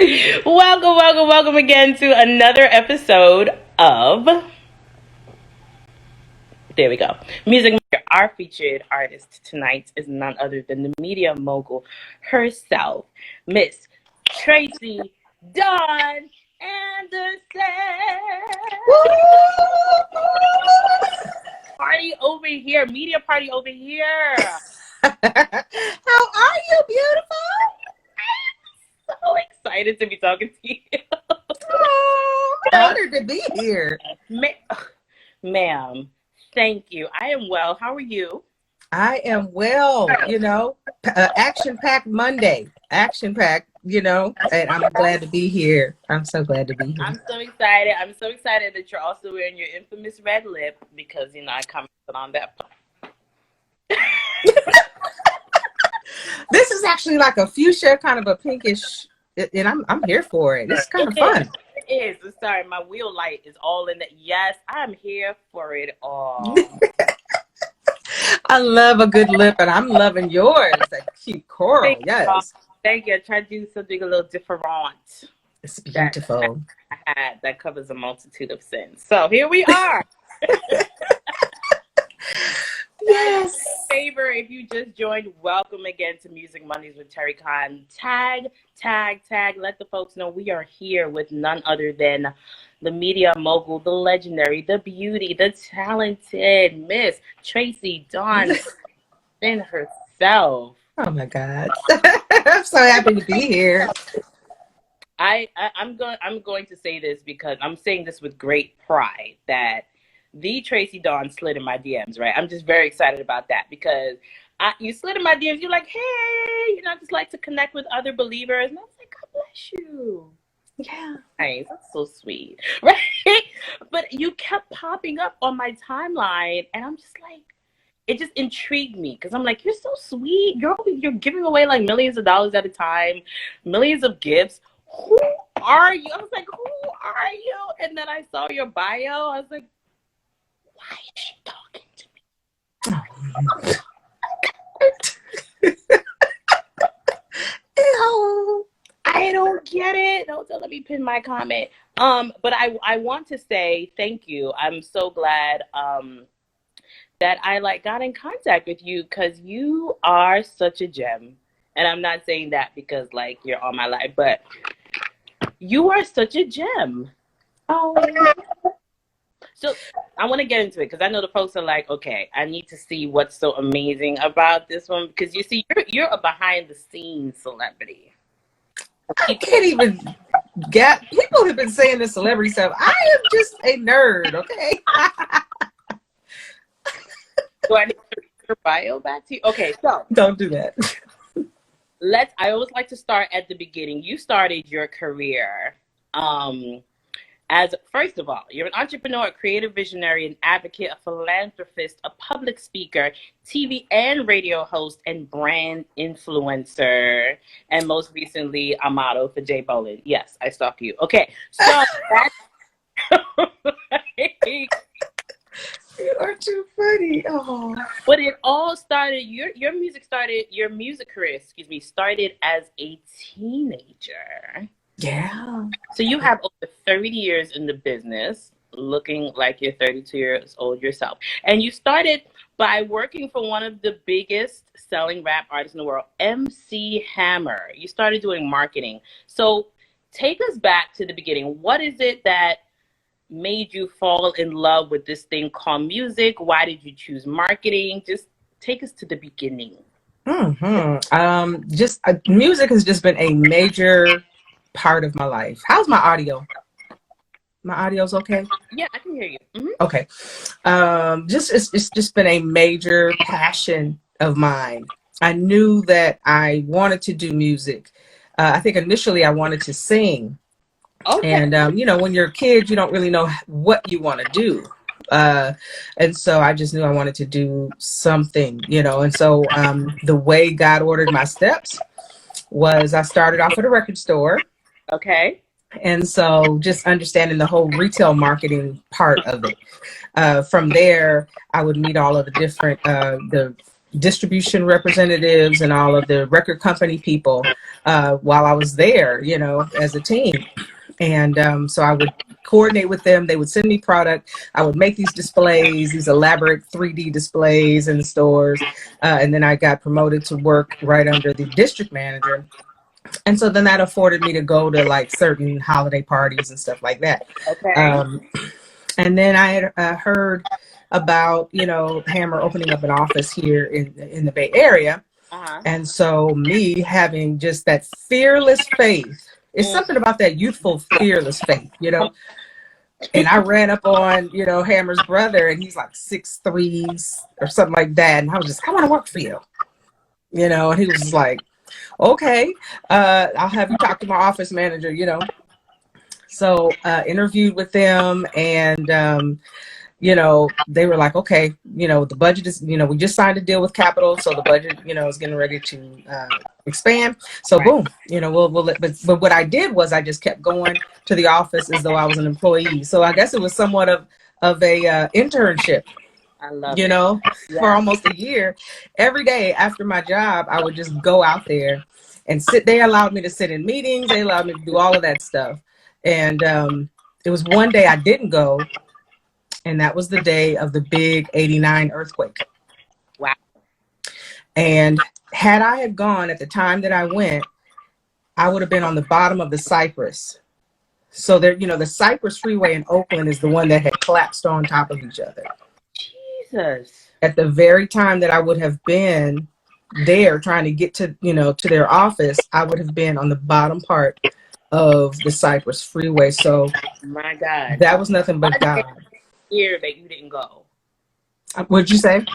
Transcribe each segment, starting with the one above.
Welcome again to another episode of, there we go, Music. Our featured artist tonight is none other than the media mogul herself, Miss Tracy Dawn Anderson. Party over here, media party over here. How are you, beautiful? So excited to be talking to you. Oh, I'm honored to be here. Ma'am, thank you. I am well. How are you? I am well, action-packed Monday. Action-packed, and I'm glad to be here. I'm so glad to be here. I'm so excited. I'm so excited that you're also wearing your infamous red lip because, I commented on that. This is actually like a fuchsia, kind of a pinkish, and I'm here for it. It's kind of fun. It is. Sorry, my wheel light is all in it. Yes, I'm here for it all. I love a good lip, and I'm loving yours. That cute coral. Yes. Thank you. I tried to do something a little different. It's beautiful. That covers a multitude of sins. So here we are. Yes. Favor, if you just joined, welcome again to Music Mondays with Terri Cann. Tag. Let the folks know we are here with none other than the media mogul, the legendary, the beauty, the talented Miss Tracy Dawn Anderson herself. Oh my God. I'm so happy to be here. I'm going to say this because I'm saying this with great pride that the Tracy Dawn slid in my DMs, right? I'm just very excited about that because you slid in my DMs. You're like, hey, I just like to connect with other believers. And I was like, God bless you. Yeah, nice. That's so sweet, right? But you kept popping up on my timeline, and I'm just like, it just intrigued me because I'm like, you're so sweet. You're giving away like millions of dollars at a time, millions of gifts. Who are you? I was like, who are you? And then I saw your bio. I was like, why is she talking to me? Ew. I don't get it. Don't let me pin my comment. But I want to say thank you. I'm so glad that I got in contact with you because you are such a gem. And I'm not saying that because you're on my life, but you are such a gem. Oh. So I want to get into it because I know the folks are like, okay, I need to see what's so amazing about this one because you see, you're a behind the scenes celebrity. I can't even get. People have been saying this celebrity stuff. I am just a nerd, okay? Do I need to read your bio back to you? Okay, so don't do that. I always like to start at the beginning. You started your career as, first of all, you're an entrepreneur, a creative visionary, an advocate, a philanthropist, a public speaker, TV and radio host, and brand influencer. And most recently, a model for J Bolin. Yes, I stalk you. Okay, so that's... You are too funny. Oh. But it all started, your music career, started as a teenager. Yeah. So you have over 30 years in the business, looking like you're 32 years old yourself. And you started by working for one of the biggest selling rap artists in the world, MC Hammer. You started doing marketing. So take us back to the beginning. What is it that made you fall in love with this thing called music? Why did you choose marketing? Just take us to the beginning. Music has just been a major part of my life. How's my audio? My audio's okay? Yeah, I can hear you. Mm-hmm. Okay. It's just been a major passion of mine. I knew that I wanted to do music. I think initially I wanted to sing. Okay. And when you're a kid, you don't really know what you want to do. And so I just knew I wanted to do something, and so the way God ordered my steps was I started off at a record store. Okay. And so just understanding the whole retail marketing part of it. From there, I would meet all of the different, the distribution representatives and all of the record company people while I was there, you know, as a team. And so I would coordinate with them. They would send me product. I would make these displays, these elaborate 3D displays in the stores. And then I got promoted to work right under the district manager. And so then that afforded me to go to like certain holiday parties and stuff like that. Okay. And then I had heard about, you know, Hammer opening up an office here in the Bay Area. And so me having just that fearless faith, it's something about that youthful, fearless faith, you know. And I ran up on, you know, Hammer's brother, and he's like 6'3" or something like that. And I was just, I want to work for you, you know. And he was just like, okay, I'll have you talk to my office manager, you know. So interviewed with them, and you know, they were like, okay, you know, the budget is, you know, we just signed a deal with Capitol, so the budget, you know, is getting ready to expand. So boom, you know, but what I did was I just kept going to the office as though I was an employee. So I guess it was somewhat of a internship. I love you it. know, for almost a year. Every day after my job, I would just go out there and sit. They allowed me to sit in meetings. They allowed me to do all of that stuff. And it was one day I didn't go, and that was the day of the big '89 earthquake. Wow. And had I had gone at the time that I went, I would have been on the bottom of the Cypress. So there, you know, the Cypress Freeway in Oakland is the one that had collapsed on top of each other. Jesus. At the very time that I would have been there trying to get to, you know, to their office, I would have been on the bottom part of the Cypress Freeway. So my God, that was nothing but God. Year that you didn't go. What'd you say?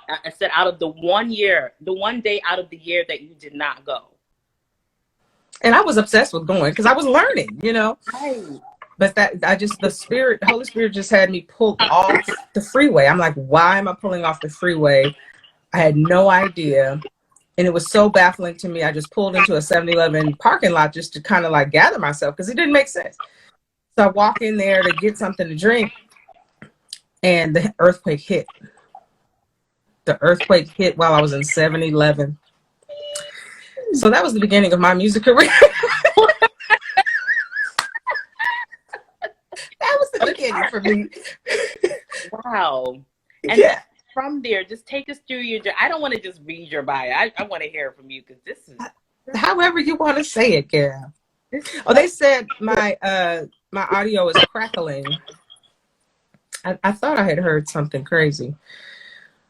I said out of the 1 year, the one day out of the year that you did not go. And I was obsessed with going because I was learning, you know. Right. But the Holy Spirit just had me pull off the freeway. I'm like, why am I pulling off the freeway? I had no idea. And it was so baffling to me. I just pulled into a 7-Eleven parking lot just to kind of like gather myself because it didn't make sense. So I walk in there to get something to drink, and the earthquake hit. The earthquake hit while I was in 7-Eleven. So that was the beginning of my music career. That was the beginning for me. Wow. And yeah. From there, just take us through your journey. I don't want to just read your bio. I want to hear from you because this is... However you want to say it, Carol. Oh, they said my audio is crackling. I thought I had heard something crazy.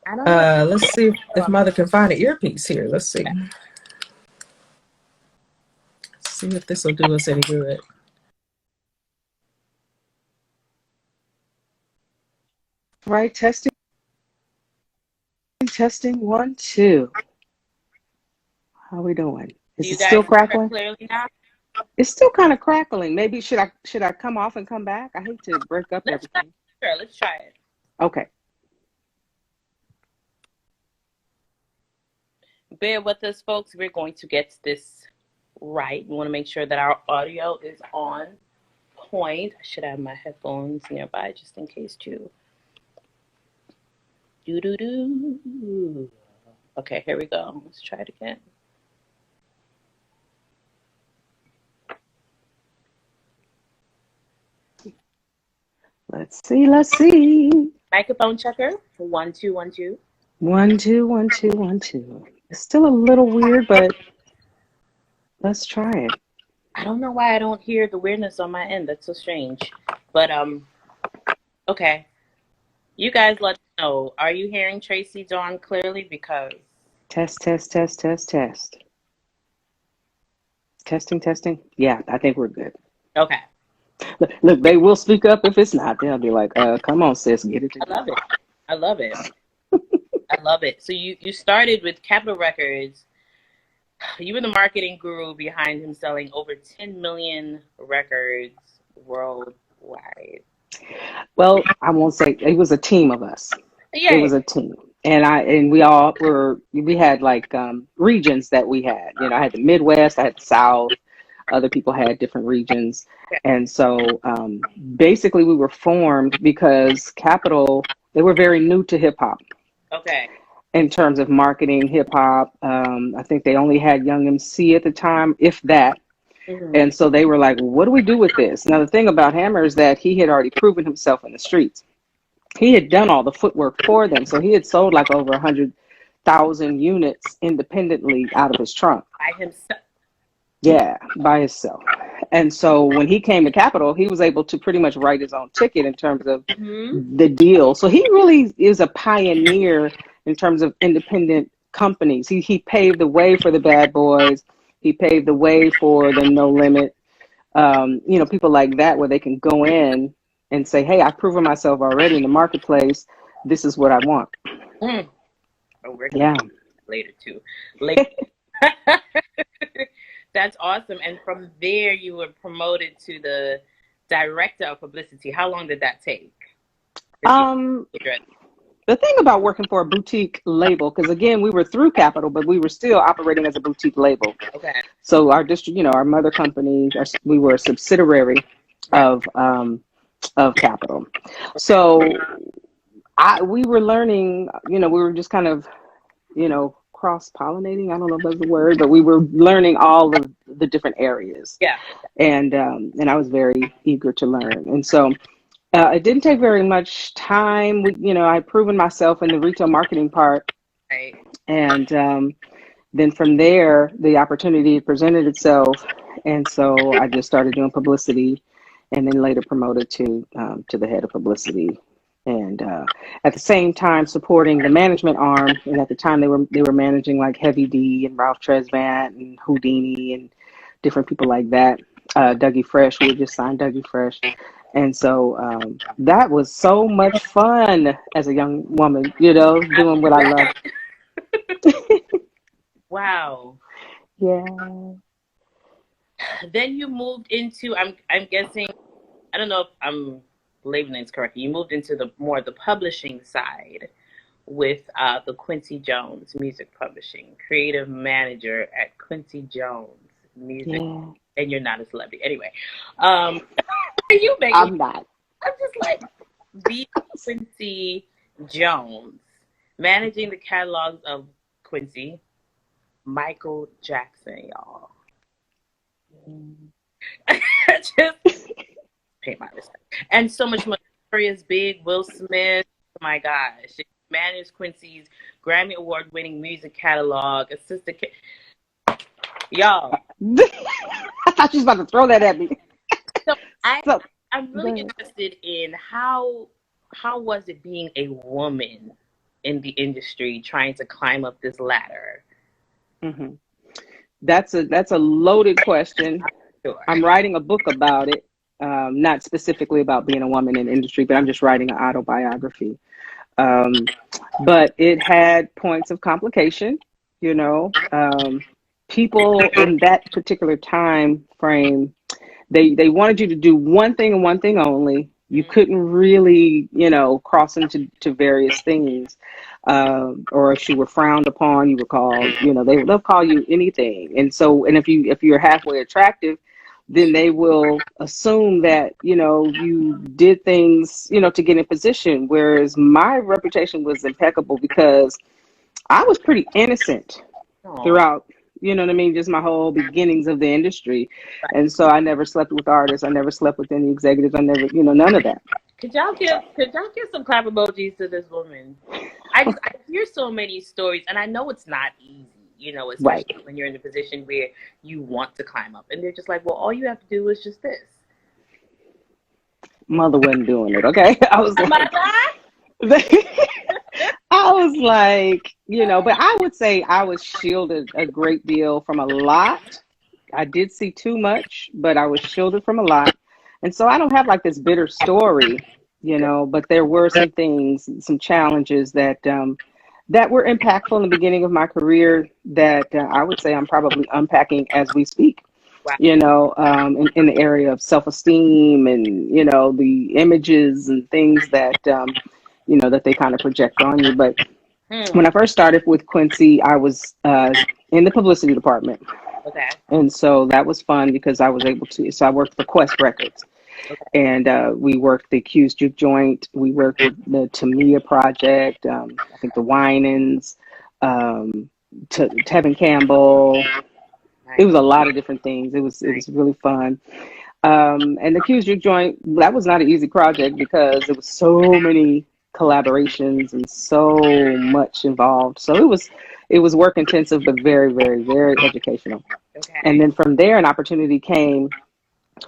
I don't know. Let's see if Mother can find an earpiece here. Let's see. See if this will do us any good. Right, testing. Testing 1, 2. How are we doing? Is it still crackling? Clearly now? It's still kind of crackling. Maybe should I come off and come back? I hate to break up everything. Sure, let's try it. Okay. Bear with us, folks. We're going to get this right. We want to make sure that our audio is on point. I should have my headphones nearby just in case too. Do. Okay, here we go. Let's try it again. Let's see. Microphone checker. 1 2 1 2. 1 2 1 2 1 2. It's still a little weird, but let's try it. I don't know why I don't hear the weirdness on my end. That's so strange. But okay. You guys let me know. Are you hearing Tracy Dawn clearly? Because test. Testing. Yeah, I think we're good. Okay. Look, they will speak up if it's not. They'll be like, come on, sis, get it together. I love it. I love it. So you started with Capitol Records. You were the marketing guru behind him selling over 10 million records worldwide. Well, I won't say it was a team of us. Yeah. It was a team. And we had like regions that we had. You know, I had the Midwest, I had the South. Other people had different regions. And so basically we were formed because Capitol, they were very new to hip hop. Okay. in terms of marketing hip hop. I think they only had Young MC at the time, if that. And so they were like, what do we do with this? Now, the thing about Hammer is that he had already proven himself in the streets. He had done all the footwork for them. So he had sold like over 100,000 units independently out of his trunk. By himself. Yeah, by himself. And so when he came to Capitol, he was able to pretty much write his own ticket in terms of the deal. So he really is a pioneer in terms of independent companies. He paved the way for the Bad Boys. He paved the way for the No Limit. People like that, where they can go in and say, hey, I've proven myself already in the marketplace. This is what I want. Oh, we're later too. That's awesome. And from there, you were promoted to the director of publicity. How long did that take? The thing about working for a boutique label, because again, we were through Capitol, but we were still operating as a boutique label. Okay. So our our mother company, we were a subsidiary of Capitol. So we were learning. We were just kind of, cross-pollinating. I don't know if that's the word, but we were learning all of the different areas. Yeah. And I was very eager to learn. And so it didn't take very much time. I'd proven myself in the retail marketing part. Right. And then from there, the opportunity presented itself. And so I just started doing publicity, and then later promoted to the head of publicity. And at the same time supporting the management arm. And at the time they were managing like Heavy D and Ralph Tresvant and Houdini and different people like that. Dougie Fresh, we had just signed Dougie Fresh. And so that was so much fun as a young woman, doing what I love. Wow. Yeah. Then you moved into, I'm guessing, I don't know if I'm labeling it correctly, you moved into the publishing side with the Quincy Jones Music Publishing, creative manager at Quincy Jones Music, and you're not a celebrity. Anyway, you make I'm not. I'm just like, the Quincy Jones, managing the catalogs of Quincy, Michael Jackson, y'all. Just pay my respect. And so much more. Notorious BIG, Will Smith. Oh my gosh. She managed Quincy's Grammy Award-winning music catalog. Y'all. I thought you was about to throw that at me. So I'm really interested in how was it being a woman in the industry trying to climb up this ladder? Mm-hmm. That's a loaded question. Sure. I'm writing a book about it. Not specifically about being a woman in the industry, but I'm just writing an autobiography. But it had points of complication, people in that particular time frame, they wanted you to do one thing and one thing only. You couldn't really, cross into various things. Or if you were frowned upon, you were called, they'll call you anything. And so, and if you're halfway attractive, then they will assume that, you did things, to get in position. Whereas my reputation was impeccable because I was pretty innocent throughout, just my whole beginnings of the industry. And so I never slept with artists. I never slept with any executives. I never, none of that. Could y'all give some clap emojis to this woman? I hear so many stories, and I know it's not easy. Especially when you're in a position where you want to climb up. And they're just like, well, all you have to do is just this. Mother wasn't doing it, okay? I was like, but I would say I was shielded a great deal from a lot. I did see too much, but I was shielded from a lot. And so I don't have like this bitter story, but there were some things, some challenges that were impactful in the beginning of my career that I would say I'm probably unpacking as we speak. Wow. In the area of self-esteem and, the images and things that, that they kind of project on you. But when I first started with Quincy, I was in the publicity department. Okay. And so that was fun because I was able to, so I worked for Quest Records. And we worked the Q's Juke Joint. We worked with the Tamia Project. I think the Winans, Tevin Campbell. It was a lot of different things. It was really fun. And the Q's Juke Joint, that was not an easy project because there was so many collaborations and so much involved. So it was work intensive, but very, very, very educational. Okay. And then from there, an opportunity came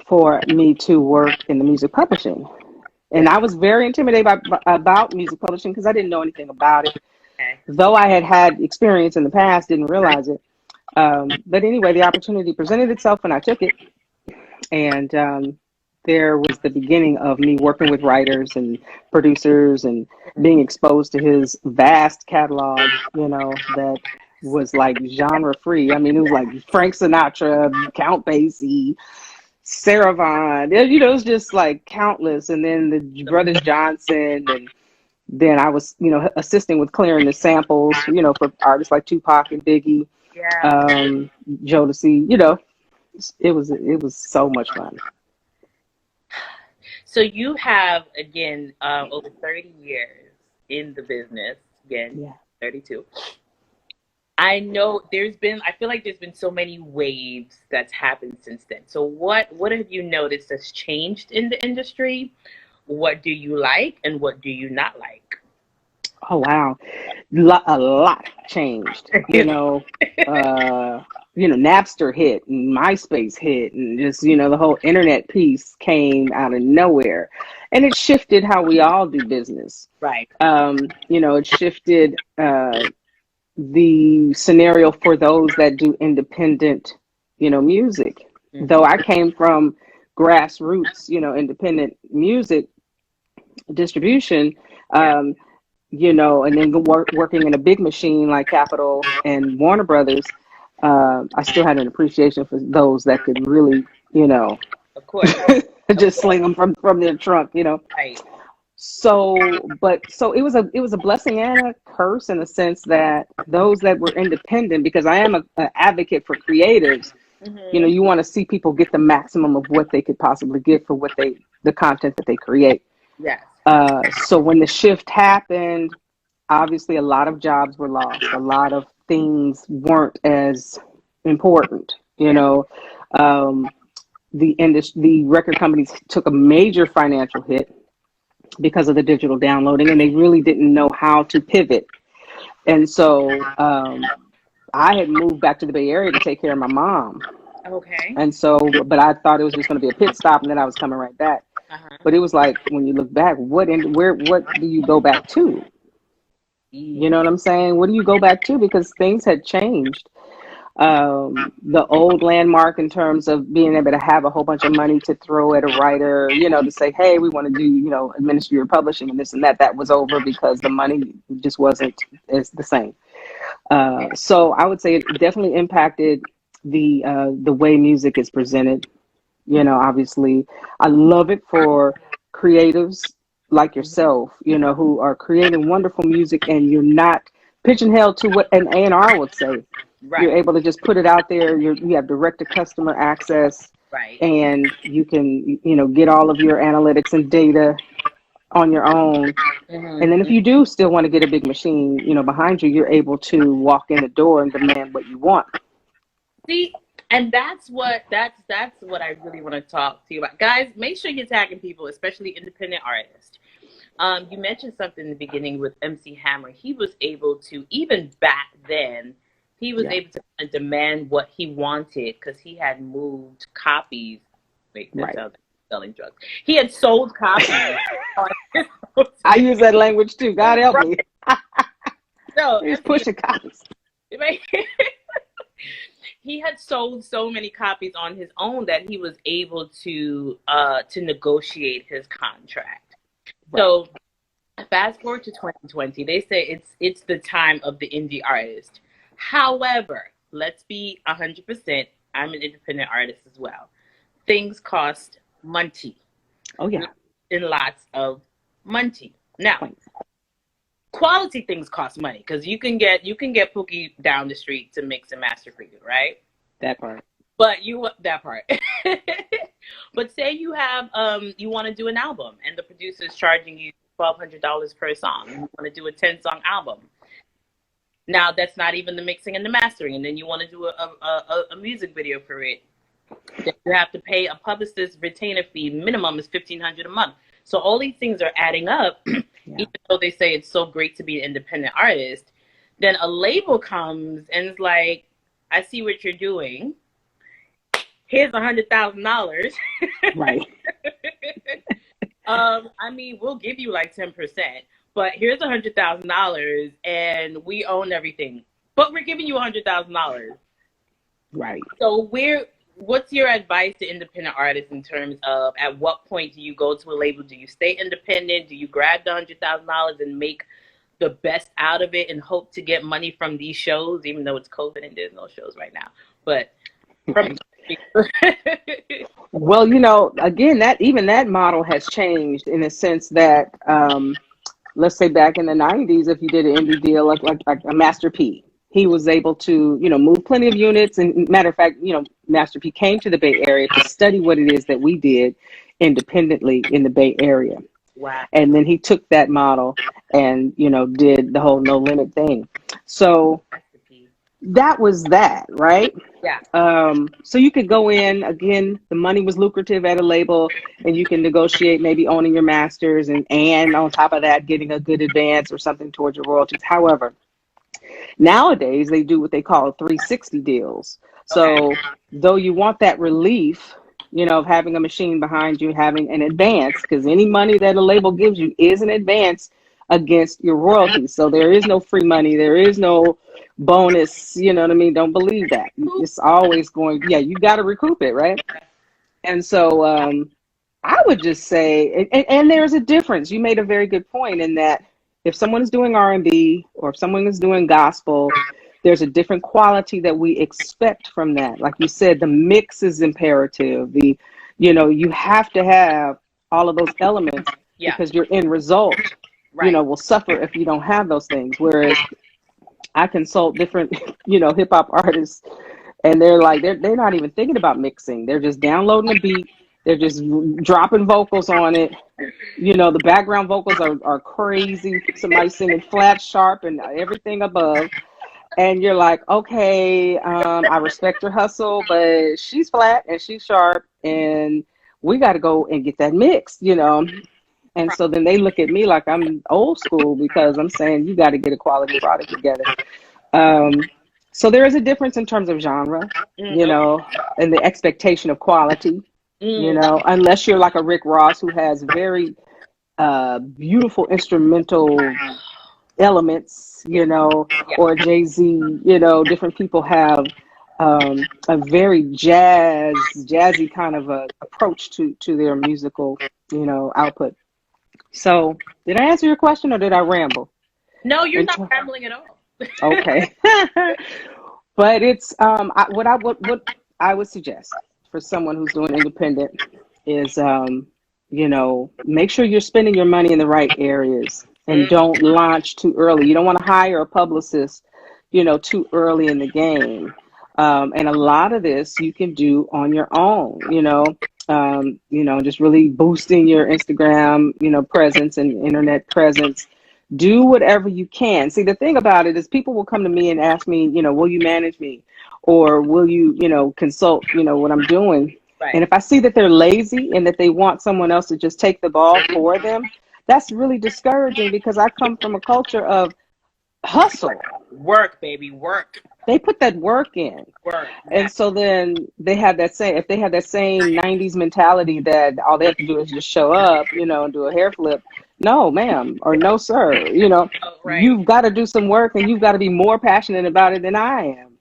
for me to work in the music publishing. And I was very intimidated about music publishing because I didn't know anything about it. Okay. Though I had experience in the past, didn't realize it. But anyway, the opportunity presented itself and I took it. And there was the beginning of me working with writers and producers and being exposed to his vast catalog, that was like genre free. I mean, it was like Frank Sinatra, Count Basie, Sarah Vaughan, it was just like countless. And then the Brothers Johnson, and then I was, assisting with clearing the samples, for artists like Tupac and Biggie, Jodeci, it was so much fun. So you have, again, over 30 years in the business, again, 32. I know I feel like there's been so many waves that's happened since then. So what have you noticed has changed in the industry? What do you like and what do you not like? Oh, wow. A lot changed, Napster hit and MySpace hit and just, the whole internet piece came out of nowhere. And it shifted how we all do business. Right. It shifted the scenario for those that do independent, music. Mm-hmm. Though I came from grassroots, independent music distribution, and then working in a big machine like Capitol and Warner Brothers, I still had an appreciation for those that could really, of course, just sling them from their trunk, Right. So it was a blessing and a curse in the sense that those that were independent, because I am an advocate for creatives, mm-hmm. You want to see people get the maximum of what they could possibly get for the content that they create. Yes. So when the shift happened, obviously a lot of jobs were lost. A lot of things weren't as important, the record companies took a major financial hit because of the digital downloading, and they really didn't know how to pivot. And so I had moved back to the Bay Area to take care of my mom. Okay. And so, but I thought it was just going to be a pit stop and then I was coming right back. Uh-huh. But it was like, when you look back, what do you go back to? You know what I'm saying? What do you go back to? Because things had changed. The old landmark in terms of being able to have a whole bunch of money to throw at a writer, to say, hey, we want to do, administer your publishing and this and that was over because the money just wasn't as the same. So I would say it definitely impacted the way music is presented. Obviously, I love it for creatives like yourself, who are creating wonderful music and you're not pigeonholed to what an A&R would say. Right. You're able to just put it out there. You have direct to customer access, right? And you can, get all of your analytics and data on your own. Mm-hmm. And then if you do still want to get a big machine, behind you, you're able to walk in the door and demand what you want. See, and that's what I really want to talk to you about, guys. Make sure you're tagging people, especially independent artists. You mentioned something in the beginning with MC Hammer. He was able to, even back then, able to demand what he wanted because he had moved copies. Wait, that sounds like selling drugs. He had sold copies. I use that language too. God help me. No, he's pushing copies. He had sold so many copies on his own that he was able to negotiate his contract. Right. So fast forward to 2020, they say it's the time of the indie artist. However, let's be 100%. I'm an independent artist as well. Things cost money. Oh yeah, and lots of money. Now, quality things cost money because you can get Pookie down the street to mix and master for you, right? That part. But But say you have you want to do an album and the producer's charging you $1,200 per song. You want to do a 10-song album. Now that's not even the mixing and the mastering, and then you want to do a music video for it. Then you have to pay a publicist retainer fee. Minimum is $1,500 a month. So all these things are adding up. Even though they say it's so great to be an independent artist, then a label comes and is like, I see what you're doing. Here's $100,000. Right. I mean, we'll give you like 10%, but here's $100,000 and we own everything. But we're giving you $100,000. Right. So what's your advice to independent artists in terms of at what point do you go to a label? Do you stay independent? Do you grab the $100,000 and make the best out of it and hope to get money from these shows, even though it's COVID and there's no shows right now? But from well, you know, again, that model has changed in the sense that, let's say back in the 90s, if you did an indie deal like a Master P, he was able to, you know, move plenty of units. And matter of fact, you know, Master P came to the Bay Area to study what it is that we did independently in the Bay Area. Wow. And then he took that model and, you know, did the whole no limit thing. So that was that, right? Yeah. So you could go in, again, the money was lucrative at a label, and you can negotiate maybe owning your masters and on top of that, getting a good advance or something towards your royalties. However, nowadays they do what they call 360 deals. So though you want that relief, you know, of having a machine behind you, having an advance, because any money that a label gives you is an advance against your royalties. So there is no free money. There is no bonus. You know what I mean? Don't believe that. It's always going, you got to recoup it, right? And so I would just say, and there's a difference. You made a very good point in that if someone is doing R&B or if someone is doing gospel, there's a different quality that we expect from that. Like you said, the mix is imperative. You have to have all of those elements because your end result, will suffer if you don't have those things. Whereas I consult different, hip hop artists, and they're like, they're not even thinking about mixing. They're just downloading a beat. They're just dropping vocals on it. The background vocals are crazy. Somebody singing flat, sharp, and everything above. And you're like, okay, I respect your hustle, but she's flat and she's sharp, and we got to go and get that mixed, And so then they look at me like I'm old school because I'm saying you got to get a quality product together. So there is a difference in terms of genre, and the expectation of quality, unless you're like a Rick Ross who has very beautiful instrumental elements, or Jay-Z, different people have a very jazzy kind of a approach to their musical, output. So did I answer your question or did I ramble? No, you're not rambling at all. Okay. But it's what I would suggest for someone who's doing independent is make sure you're spending your money in the right areas and don't launch too early. You don't want to hire a publicist, too early in the game. And a lot of this you can do on your own, just really boosting your Instagram, presence and internet presence. Do whatever you can. See, the thing about it is people will come to me and ask me, will you manage me? Or will you, consult, what I'm doing? Right. And if I see that they're lazy and that they want someone else to just take the ball for them, that's really discouraging because I come from a culture of hustle. Work, baby, work. They put that work in. Work. And so then they have that same, if they have that same 90s mentality that all they have to do is just show up, and do a hair flip. No, ma'am, or no, sir. Right. You've got to do some work and you've got to be more passionate about it than I am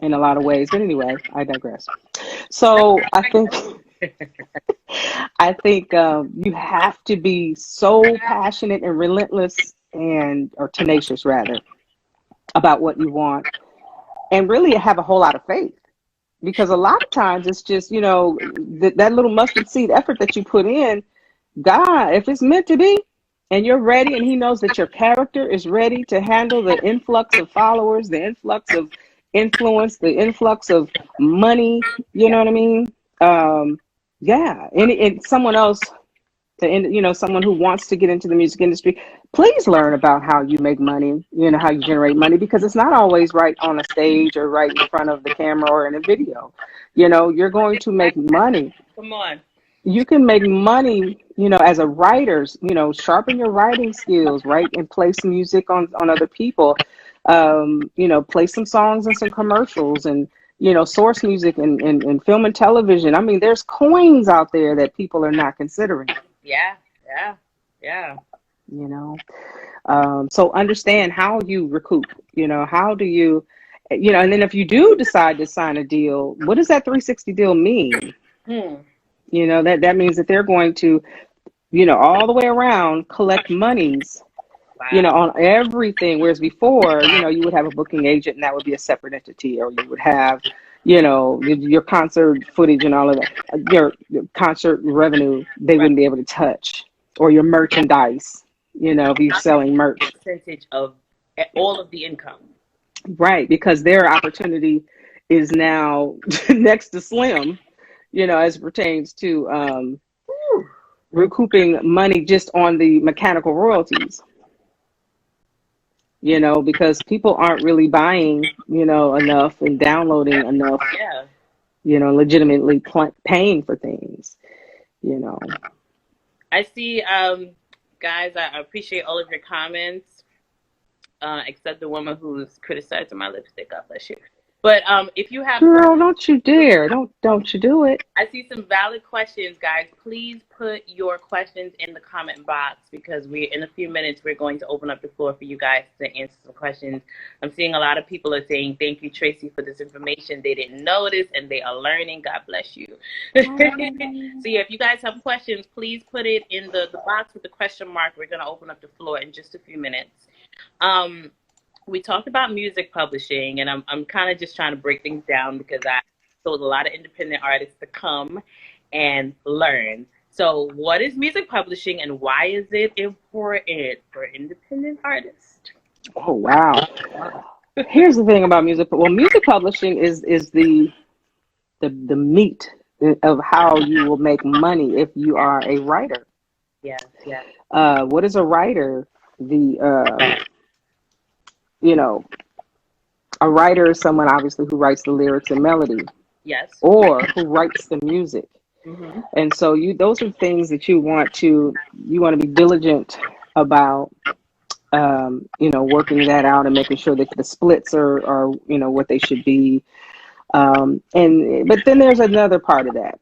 in a lot of ways. But anyway, I digress. So I think you have to be so passionate and relentless or tenacious rather about what you want and really have a whole lot of faith, because a lot of times it's just, that little mustard seed effort that you put in. God, if it's meant to be and you're ready and he knows that your character is ready to handle the influx of followers, the influx of influence, the influx of money, you know what I mean? Yeah, and someone else someone who wants to get into the music industry, please learn about how you make money, how you generate money, because it's not always right on a stage or right in front of the camera or in a video. You're going to make money. Come on. You can make money, as a writer, sharpen your writing skills, right? And play some music on other people, play some songs and some commercials and, source music and film and television. I mean, there's coins out there that people are not considering. Yeah. So understand how you recoup, how do you, and then if you do decide to sign a deal, what does that 360 deal mean? That means that they're going to, all the way around collect monies, on everything. Whereas before, you would have a booking agent and that would be a separate entity, or you would have, your concert footage and all of that, your concert revenue, they wouldn't be able to touch, or your merchandise, if you're selling merch. Percentage of all of the income. Right, because their opportunity is now next to slim, as it pertains to recouping money just on the mechanical royalties. Because people aren't really buying, enough and downloading enough, legitimately paying for things, I see, guys, I appreciate all of your comments, except the woman who's criticizing my lipstick. God bless you. But if you have, girl, don't you dare, don't you do it. I see some valid questions, guys. Please put your questions in the comment box, because in a few minutes we're going to open up the floor for you guys to answer some questions. I'm seeing a lot of people are saying, thank you, Tracy, for this information. They didn't know this and they are learning. God bless you. So yeah, if you guys have questions, please put it in the box with the question mark. We're going to open up the floor in just a few minutes. We talked about music publishing, and I'm kind of just trying to break things down, because I told a lot of independent artists to come and learn. So what is music publishing, and why is it important for independent artists? Oh, wow. Here's the thing about music. Well, music publishing is the meat of how you will make money if you are a writer. Yeah. What is a writer? A writer is someone obviously who writes the lyrics and melody. Yes. Or who writes the music. Mm-hmm. And so those are things that you want to be diligent about, working that out and making sure that the splits are what they should be. But then there's another part of that.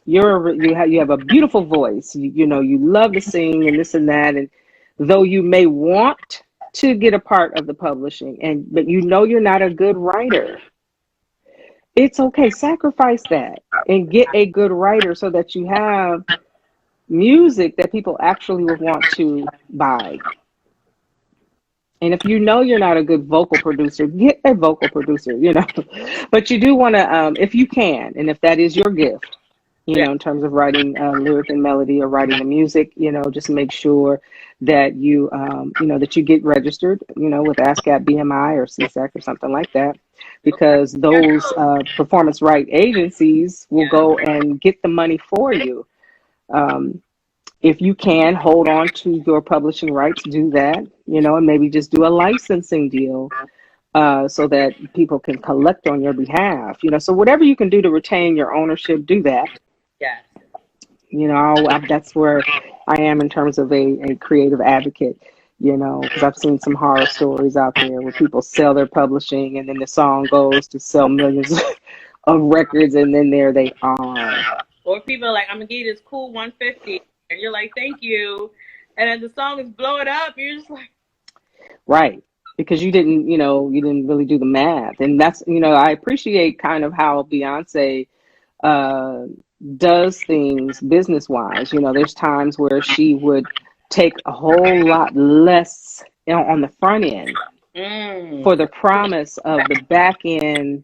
You have a beautiful voice. You love to sing and this and that. And though you may want to get a part of the publishing, but you're not a good writer, it's okay. Sacrifice that and get a good writer so that you have music that people actually would want to buy. And if you're not a good vocal producer, get a vocal producer, But you do want to, if you can, and if that is your gift, in terms of writing lyric and melody or writing the music, just make sure that you, that you get registered, with ASCAP, BMI, or CSAC or something like that, because those performance right agencies will go and get the money for you. If you can hold on to your publishing rights, do that, and maybe just do a licensing deal so that people can collect on your behalf. So whatever you can do to retain your ownership, do that. Yes. That's where I am in terms of a creative advocate, because I've seen some horror stories out there where people sell their publishing and then the song goes to sell millions of records, and then there they are. Or people are like, I'm going to give you this cool 150, and you're like, thank you. And then the song is blowing up. You're just like. Right. Because you didn't really do the math. And that's, I appreciate kind of how Beyonce does things business-wise. There's times where she would take a whole lot less on the front end for the promise of the back end,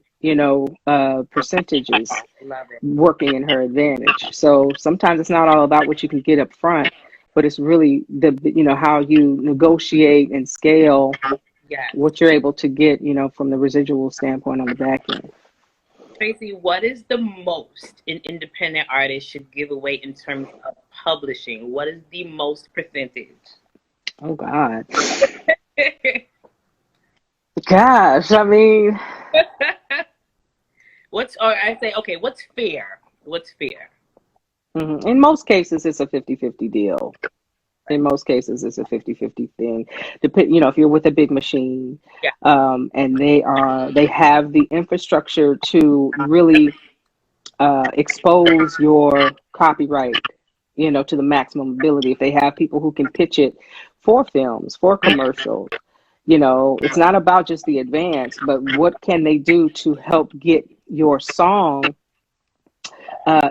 percentages working in her advantage. So sometimes it's not all about what you can get up front, but it's really how you negotiate and scale what you're able to get, from the residual standpoint on the back end. Tracy, what is the most an independent artist should give away in terms of publishing? What is the most percentage? Oh God. Gosh, I mean, What's fair? What's fair? in most cases, it's a 50-50 deal. In most cases, it's a 50-50 thing. If you're with a big machine, Yeah. And they have the infrastructure to really expose your copyright, to the maximum ability. If they have people who can pitch it for films, for commercials, it's not about just the advance, but what can they do to help get your song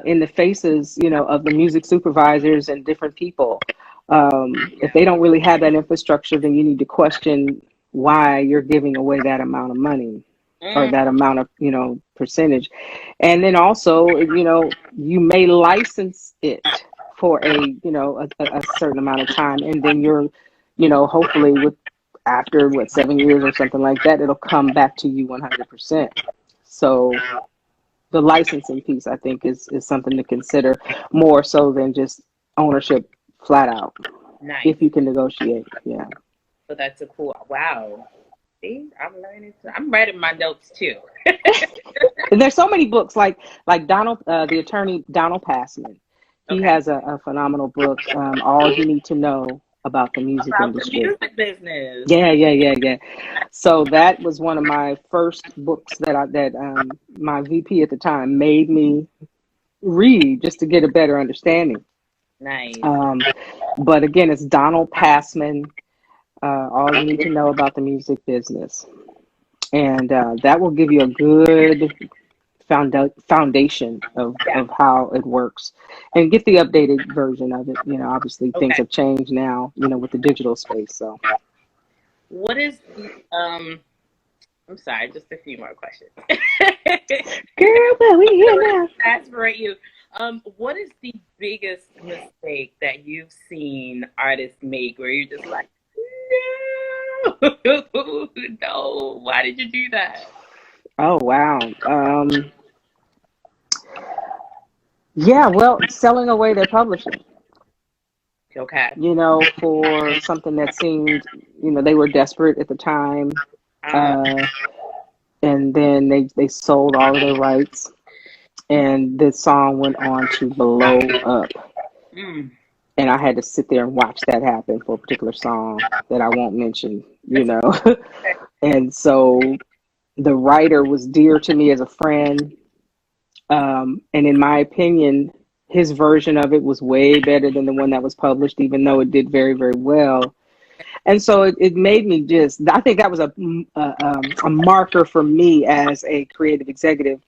in the faces, of the music supervisors and different people. If they don't really have that infrastructure, then you need to question why you're giving away that amount of money or that amount of, percentage. And then also, you may license it for a certain amount of time. And then you're, hopefully after 7 years or something like that, it'll come back to you 100%. So the licensing piece, I think, is something to consider more so than just ownership flat out. Nice. If you can negotiate. Yeah. So that's a cool, wow. See, I'm learning. I'm writing my notes too. And there's so many books like Donald, the attorney Donald Passman. He has a phenomenal book, All You Need to Know About the Music Industry. The music business. Yeah. So that was one of my first books that my VP at the time made me read just to get a better understanding. Nice. But again, it's Donald Passman, All You Need to Know About the Music Business. And that will give you a good foundation of how it works, and get the updated version of it. Obviously things have changed now, with the digital space. So what is the I'm sorry, just a few more questions. Girl, but we here now. Aspirate you. What is the biggest mistake that you've seen artists make where you're just like, no, why did you do that? Oh wow. Yeah, well, selling away their publishing. Okay. For something that seemed, they were desperate at the time. And then they sold all of their rights, and the song went on to blow up. And I had to sit there and watch that happen for a particular song that I won't mention, And so the writer was dear to me as a friend. And in my opinion, his version of it was way better than the one that was published, even though it did very, very well. And so it made me I think that was a marker for me as a creative executive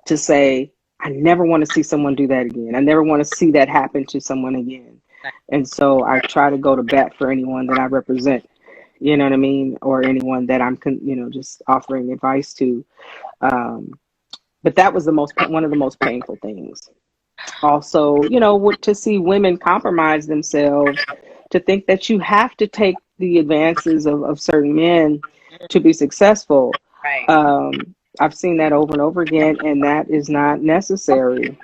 to say, I never want to see someone do that again. I never want to see that happen to someone again. And so I try to go to bat for anyone that I represent, you know what I mean? Or anyone that I'm, just offering advice to. But that was one of the most painful things. Also, to see women compromise themselves, to think that you have to take the advances of certain men to be successful. Right. I've seen that over and over again, and that is not necessary.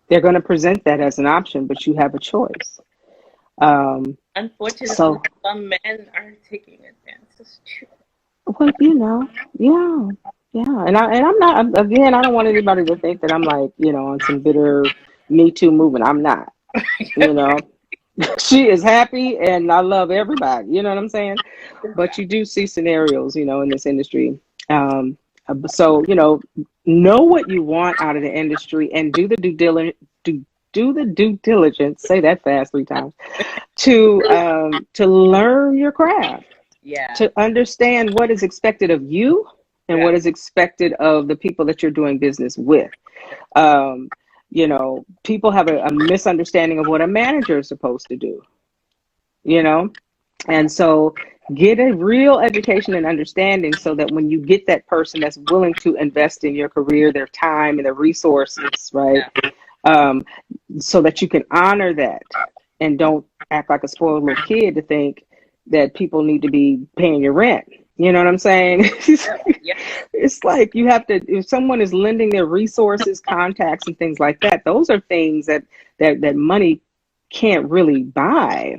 They're going to present that as an option, but you have a choice. Unfortunately, some men are taking advances too. Well, yeah. And I'm not, again, I don't want anybody to think that I'm like, on some bitter Me Too movement. I'm not, She is happy, and I love everybody, you know what I'm saying? But you do see scenarios, in this industry. So, know what you want out of the industry, and do the due diligence, say that fast 3 times, to learn your craft. Yeah. To understand what is expected of you and what is expected of the people that you're doing business with. People have a misunderstanding of what a manager is supposed to do, and so get a real education and understanding so that when you get that person that's willing to invest in your career, their time and their resources, right? So that you can honor that and don't act like a spoiled little kid to think that people need to be paying your rent. You know what I'm saying? Yeah. It's like you have to, if someone is lending their resources, contacts, and things like that, those are things that money can't really buy,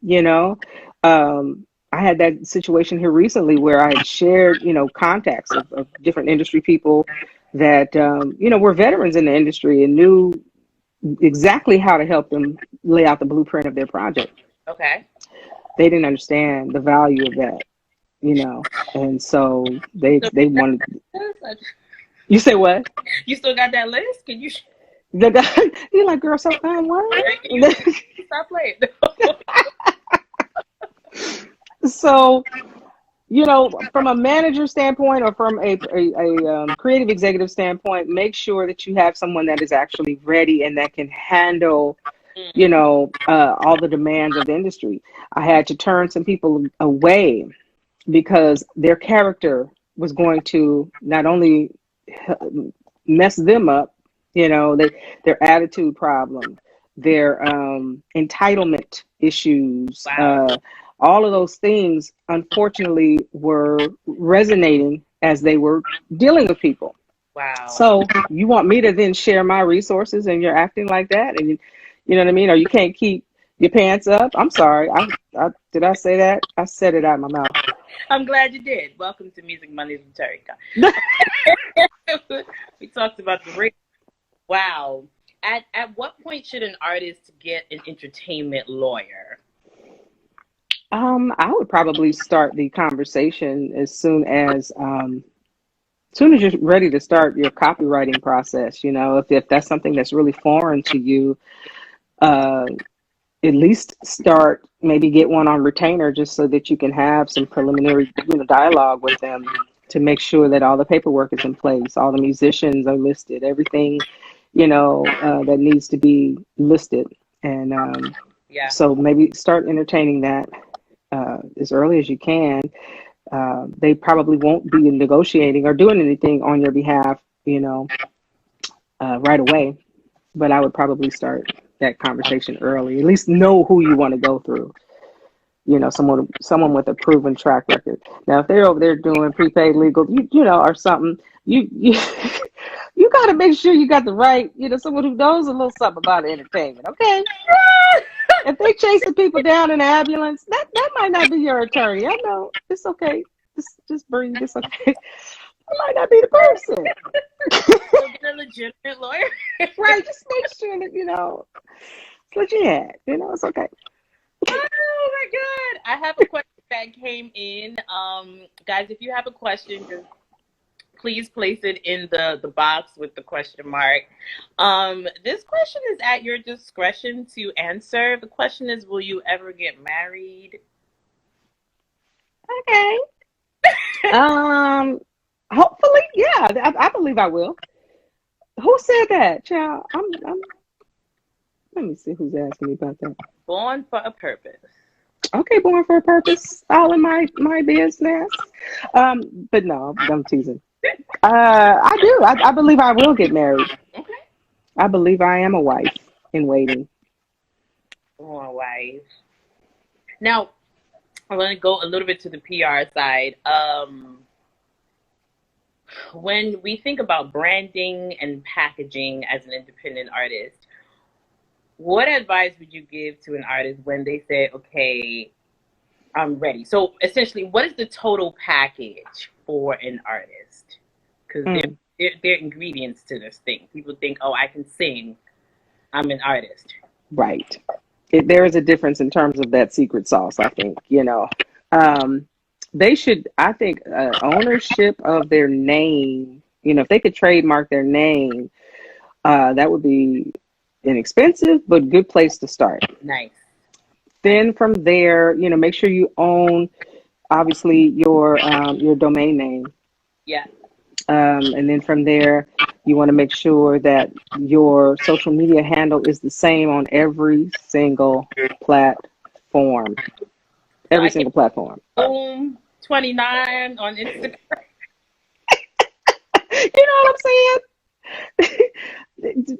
you know? I had that situation here recently where I had shared, contacts of different industry people that, were veterans in the industry and knew exactly how to help them lay out the blueprint of their project. Okay. They didn't understand the value of that, and so they So wanted. You say what? you still got that list? Can you? The guy, you're like, girl, so fine, what? Can you stop playing? So, from a manager standpoint or from a creative executive standpoint, make sure that you have someone that is actually ready and that can handle, all the demands of the industry. I had to turn some people away because their character was going to not only mess them up, their attitude problem, their entitlement issues, Wow. all of those things, unfortunately, were resonating as they were dealing with people. Wow. So you want me to then share my resources and you're acting like that, and you know what I mean? Or you can't keep your pants up? I'm sorry. I did I say that? I said it out of my mouth. I'm glad you did. Welcome to Music Mondays with Terri. We talked about the rate. Wow. At what point should an artist get an entertainment lawyer? I would probably start the conversation as soon as you're ready to start your copywriting process. If that's something that's really foreign to you, at least start, maybe get one on retainer just so that you can have some preliminary, dialogue with them to make sure that all the paperwork is in place, all the musicians are listed, everything, that needs to be listed. And Yeah. so maybe start entertaining that as early as you can. They probably won't be negotiating or doing anything on your behalf, right away. But I would probably start that conversation early. At least know who you want to go through. Someone with a proven track record. Now, if they're over there doing prepaid legal, or something, you you got to make sure you got the right, someone who knows a little something about entertainment. Okay. If they chasing people down in an ambulance, that might not be your attorney. I know. It's okay. Just breathe. It's okay. That might not be the person. Get a legitimate lawyer. Right. Just make sure that, it's legit. It's okay. Oh my God. I have a question that came in. Guys, if you have a question, just please place it in the box with the question mark. This question is at your discretion to answer. The question is, will you ever get married? Okay. Hopefully, yeah. I believe I will. Who said that, child? Let me see who's asking me about that. Born for a purpose. Okay, born for a purpose. All in my business. But no, I'm teasing. I do. I believe I will get married. Okay. I believe I am a wife in waiting. Oh, a wife. Now, I want to go a little bit to the PR side. When we think about branding and packaging as an independent artist, what advice would you give to an artist when they say, okay, I'm ready? So essentially, what is the total package for an artist? Because there are ingredients to this thing. People think, oh, I can sing, I'm an artist. Right. There is a difference in terms of that secret sauce, I think, They should, I think, ownership of their name, if they could trademark their name, that would be inexpensive, but good place to start. Nice. Then from there, make sure you own, obviously, your domain name. Yeah. And then from there, you want to make sure that your social media handle is the same on every single platform. Every single platform. Boom, 29 on Instagram. You know what I'm saying?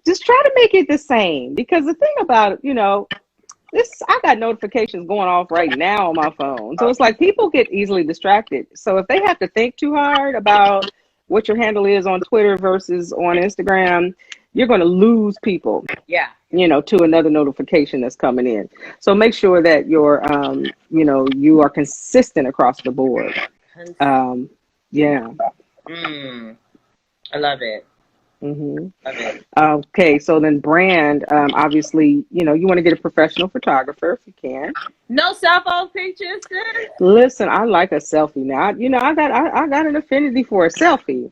Just try to make it the same, because the thing about it, I got notifications going off right now on my phone. So it's like people get easily distracted. So if they have to think too hard about what your handle is on Twitter versus on Instagram, you're going to lose people. Yeah. To another notification that's coming in. So make sure that you are consistent across the board. Yeah. I love it. Mm-hmm. Love it. Okay, so then brand, obviously, you want to get a professional photographer if you can. No cell phone pictures. Listen, I like a selfie now. I got an affinity for a selfie.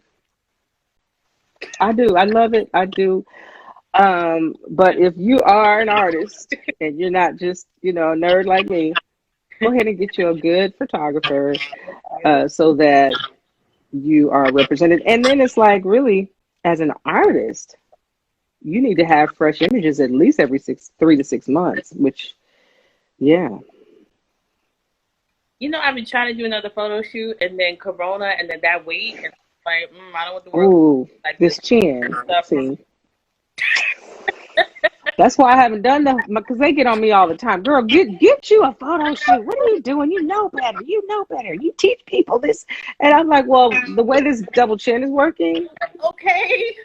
I do. I love it. I do. But if you are an artist and you're not just, a nerd like me, go ahead and get you a good photographer so that you are represented. And then it's like, really, as an artist, you need to have fresh images at least every 3 to 6 months, which, yeah. I've been trying to do another photo shoot, and then Corona, and then that week, and like, I don't want the world. Ooh, like this chin. See. That's why I haven't done that, because they get on me all the time. Girl, get you a photo shoot. What are you doing? You know better. You teach people this. And I'm like, well, the way this double chin is working. Okay.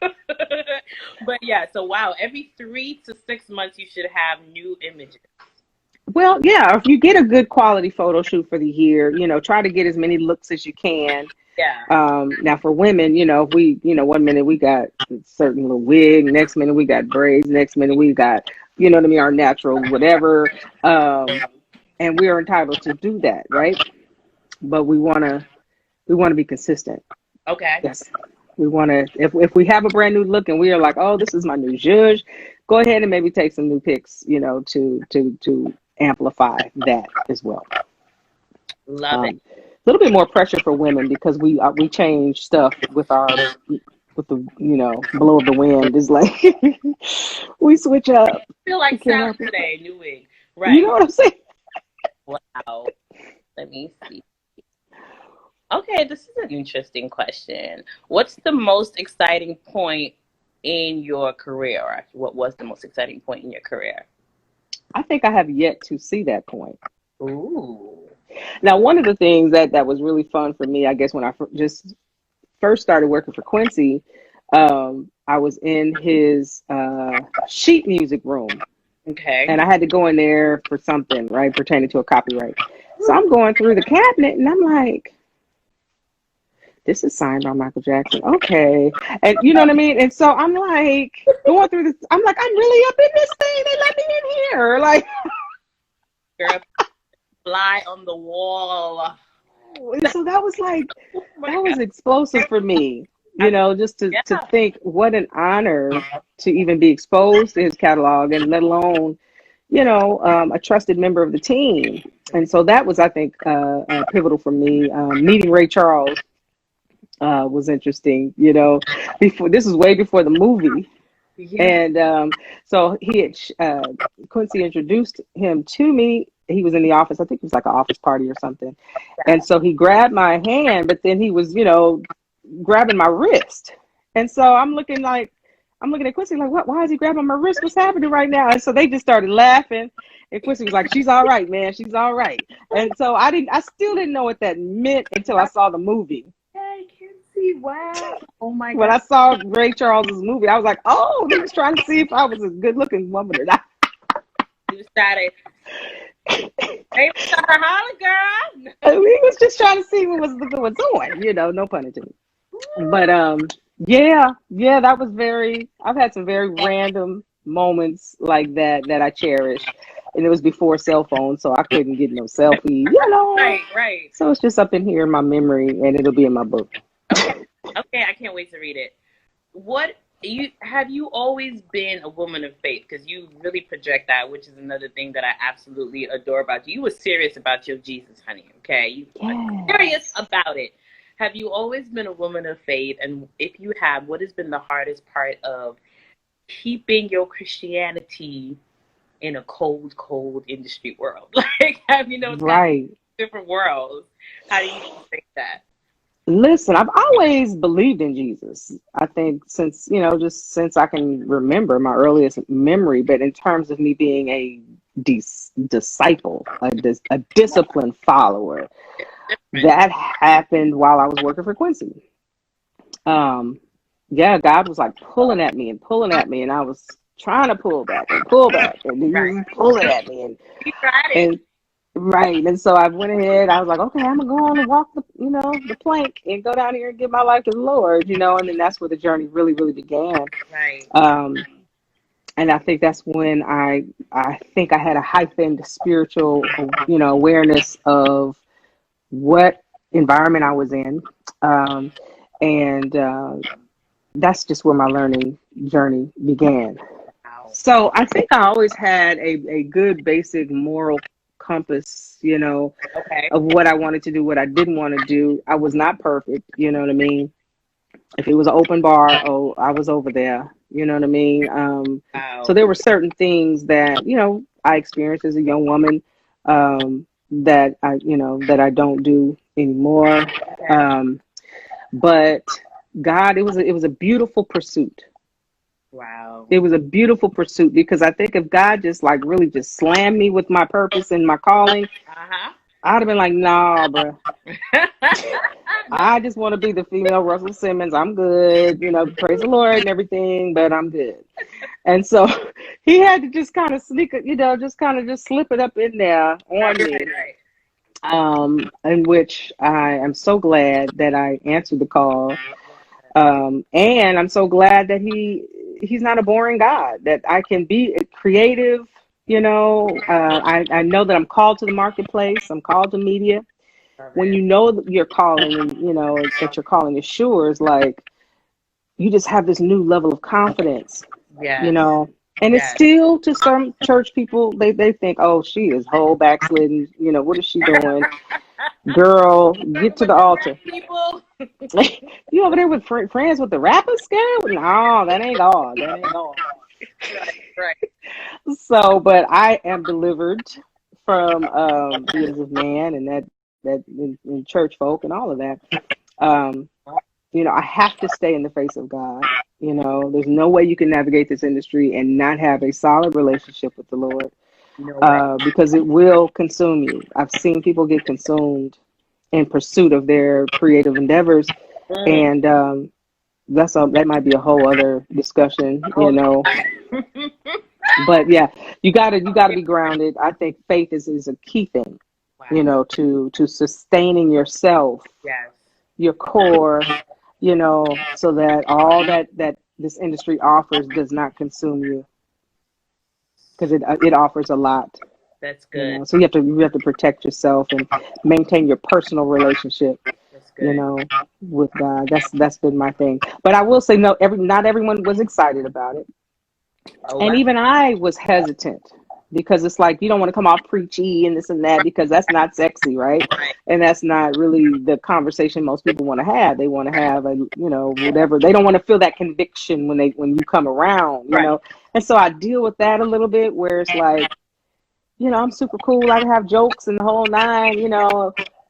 But yeah, so wow, every 3 to 6 months you should have new images. Well, yeah, if you get a good quality photo shoot for the year, try to get as many looks as you can. Yeah. Now for women, if we, 1 minute we got a certain little wig, next minute we got braids, next minute we got, our natural whatever. And we are entitled to do that, right? But we want to be consistent. Okay. Yes. We want to, if we have a brand new look and we are like, oh, this is my new zhuzh, go ahead and maybe take some new pics, to amplify that as well. Love it. A little bit more pressure for women because we change stuff with the blow of the wind. Is like we switch up. I feel like Saturday, new wig. Right. You know what I'm saying? Wow. Let me see. Okay, this is an interesting question. What's the most exciting point in your career? Or what was the most exciting point in your career? I think I have yet to see that point. Ooh. Now, one of the things that was really fun for me, I guess, when I just first started working for Quincy, I was in his sheet music room. Okay. And I had to go in there for something, right, pertaining to a copyright. So I'm going through the cabinet, and I'm like, this is signed by Michael Jackson. Okay. And you know what I mean? And so I'm like, going through this, I'm like, I'm really up in this thing. They let me in here. Like, girl, fly on the wall. So that was like, that was explosive for me, just to think what an honor to even be exposed to his catalog, and let alone, a trusted member of the team. And so that was, I think, pivotal for me. Meeting Ray Charles was interesting, this was way before the movie. Yeah. And so Quincy introduced him to me. He was in the office. I think it was like an office party or something. And so he grabbed my hand, but then he was, grabbing my wrist. And so I'm looking at Quincy like, what? Why is he grabbing my wrist? What's happening right now? And so they just started laughing. And Quincy was like, she's all right, man. She's all right. And so I still didn't know what that meant until I saw the movie. Hey, Quincy, wow. Oh my God. When I saw Ray Charles's movie, I was like, oh, he was trying to see if I was a good looking woman or not. You started. Hey, holla, girl. We was just trying to see what was on, no pun intended. But yeah, that was I've had some very random moments like that I cherish. And it was before cell phones, so I couldn't get no selfie, Right. So it's just up in here in my memory, and it'll be in my book. Okay, I can't wait to read it. Have you always been a woman of faith? Because you really project that, which is another thing that I absolutely adore about you. You were serious about your Jesus, honey, okay? You were serious about it. Have you always been a woman of faith? And if you have, what has been the hardest part of keeping your Christianity in a cold industry world? Like, have you know, right, different worlds? How do you think that? Listen, I've always believed in Jesus. I think since I can remember my earliest memory, but in terms of me being a disciple, a disciplined follower. That happened while I was working for Quincy. Yeah, God was like pulling at me, and I was trying to pull back, and then he was pulling at me, and right. And so I went ahead. I was like, okay, I'm gonna go on and walk the plank and go down here and give my life to the Lord, and then that's where the journey really, really began. Right. And I think that's when I think I had a heightened spiritual, awareness of what environment I was in. And that's just where my learning journey began. Wow. So I think I always had a good basic moral compass, Okay. of what I wanted to do, what I didn't want to do. I was not perfect, you know what I mean? If it was an open bar, I was over there, you know what I mean? Wow. So there were certain things that, I experienced as a young woman, that I don't do anymore. Okay. But God, it was a beautiful pursuit. Wow. It was a beautiful pursuit, because I think if God just really just slammed me with my purpose and my calling, I'd have been like, nah, bro. I just want to be the female Russell Simmons. I'm good, praise the Lord and everything, but I'm good. And so he had to just kind of sneak it, just slip it up in there on me. Right. In which I am so glad that I answered the call. And I'm so glad that he's not a boring God, that I can be creative. I know that I'm called to the marketplace. I'm called to media. When you know that you're calling, and that your calling is sure, it's like you just have this new level of confidence. Yeah. And it's still, to some church people, they think, oh, she is whole backslidden. What is she doing? Girl, get to the altar. People. You over there with friends with the rappers, girl? No, that ain't God. That ain't God. Right. So, but I am delivered from the years of man, and that in church folk and all of that. I have to stay in the face of God. There's no way you can navigate this industry and not have a solid relationship with the Lord, because it will consume you. I've seen people get consumed in pursuit of their creative endeavors, and that might be a whole other discussion, But yeah, you gotta be grounded. I think faith is a key thing, to sustaining yourself, your core, so that all that this industry offers does not consume you, because it offers a lot. That's good. So you have to protect yourself and maintain your personal relationship, That's good. with God. That's been my thing. But I will say, no, not everyone was excited about it. Oh, And wow. even I was hesitant, because it's like, you don't want to come off preachy and this and that, because that's not sexy, right? And that's not really the conversation most people want to have. They want to have whatever. They don't want to feel that conviction when you come around, And so I deal with that a little bit, where it's like, I'm super cool. I can have jokes and the whole nine,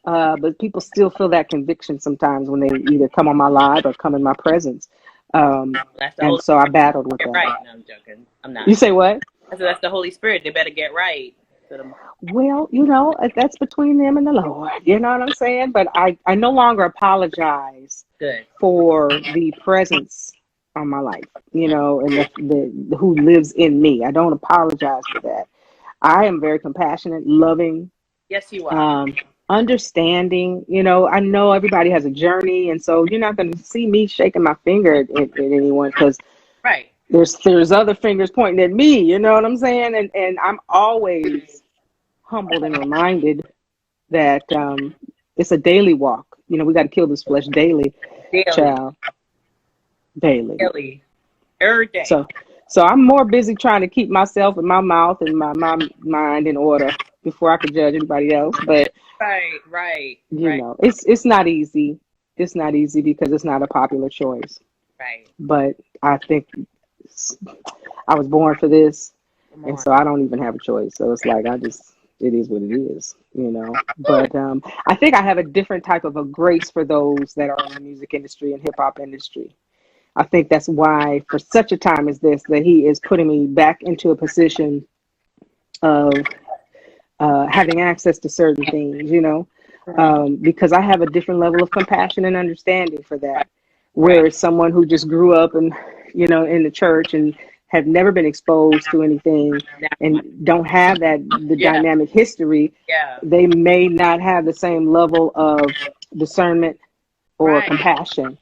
but people still feel that conviction sometimes when they either come on my live or come in my presence. And so I battled with that. Right. No, I'm joking. I'm not. You say what? I said that's the Holy Spirit. They better get right. Well, that's between them and the Lord. You know what I'm saying? But I no longer apologize for the presence on my life, and the who lives in me. I don't apologize for that. I am very compassionate, loving. Yes, you are. Understanding. I know everybody has a journey, and so you're not going to see me shaking my finger at anyone, because there's other fingers pointing at me. You know what I'm saying? And I'm always humbled and reminded that it's a daily walk. We got to kill this flesh daily, child. Daily. Every day. So I'm more busy trying to keep myself and my mouth and my mind in order before I could judge anybody else. But right. It's not easy. It's not easy, because it's not a popular choice. Right. But I think I was born for this, and so I don't even have a choice. So it's like, it is what it is, But I think I have a different type of a grace for those that are in the music industry and hip hop industry. I think that's why, for such a time as this, that he is putting me back into a position of having access to certain things, because I have a different level of compassion and understanding for that. Whereas someone who just grew up and, in the church and have never been exposed to anything and don't have the dynamic history, they may not have the same level of discernment or compassion.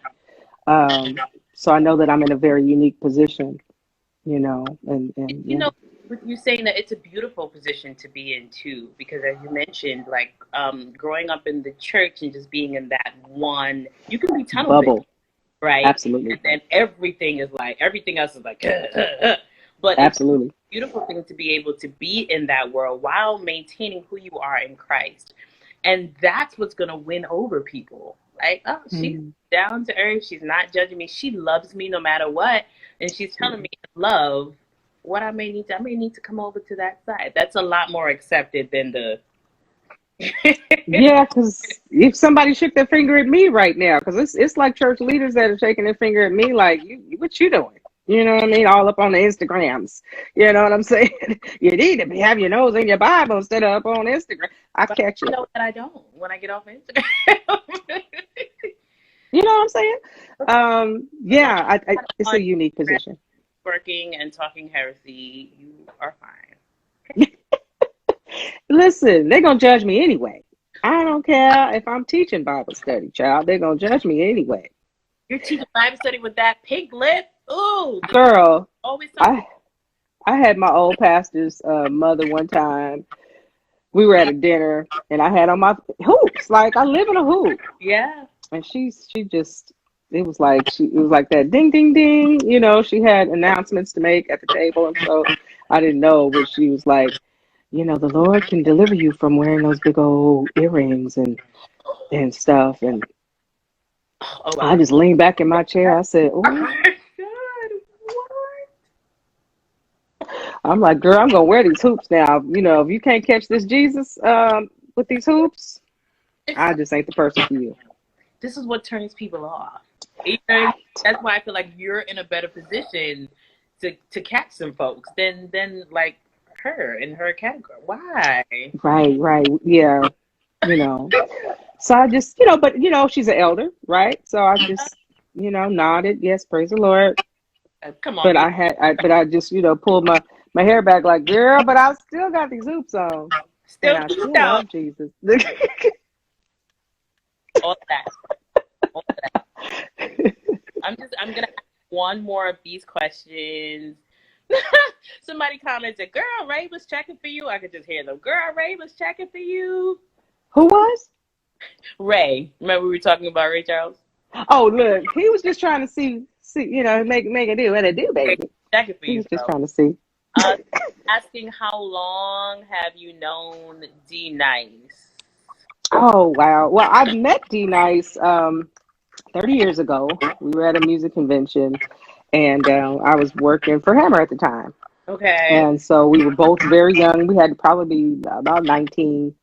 So I know that I'm in a very unique position, and with you saying that, it's a beautiful position to be in too, because as you mentioned, like growing up in the church and just being in that one, you can be tunnel vision, right? Absolutely. And everything else is like, but absolutely, it's a beautiful thing to be able to be in that world while maintaining who you are in Christ, and that's what's gonna win over people. Like, oh, she's down to earth. She's not judging me. She loves me no matter what, and she's telling me in love what I may need to come over to that side. That's a lot more accepted than the yeah, because if somebody shook their finger at me right now, because it's like church leaders that are shaking their finger at me like, what you doing? You know what I mean? All up on the Instagrams. You know what I'm saying? You need to have your nose in your Bible instead of up on Instagram. But catch it. I know that I don't when I get off Instagram. You know what I'm saying? Yeah, it's a unique position. Working and talking heresy, you are fine. Listen, they're going to judge me anyway. I don't care if I'm teaching Bible study, child. They're going to judge me anyway. You're teaching Bible study with that pink lip? Ooh. Girl, always I had my old pastor's mother one time. We were at a dinner, and I had on my hoops. Like, I live in a hoop. Yeah. And she just, it was like that ding, ding, ding. She had announcements to make at the table. And so I didn't know, but she was like, the Lord can deliver you from wearing those big old earrings and stuff. And I just leaned back in my chair. I said, oh, my God, what? I'm like, girl, I'm going to wear these hoops now. If you can't catch this Jesus with these hoops, I just ain't the person for you. This is what turns people off. Right. That's why I feel like you're in a better position to catch some folks than like her in her category. Why? Right. Yeah. So I just, but she's an elder, right? So I just, nodded. Yes, praise the Lord. Come on. But I just, pulled my hair back like, girl, but I still got these hoops on. Still love Jesus. All that. I'm gonna ask one more of these questions. Somebody commented, "Girl, Ray was checking for you." I could just hear them. "Girl, Ray was checking for you." Who was? Ray. Remember we were talking about Ray Charles? Oh, look, he was just trying to see, make it do what it do, baby. Checking for you. He was just trying to see. Asking, how long have you known D Nice? Oh, wow. Well, I met D Nice 30 years ago. We were at a music convention, and I was working for Hammer at the time. Okay. And so we were both very young. We had to probably be about 19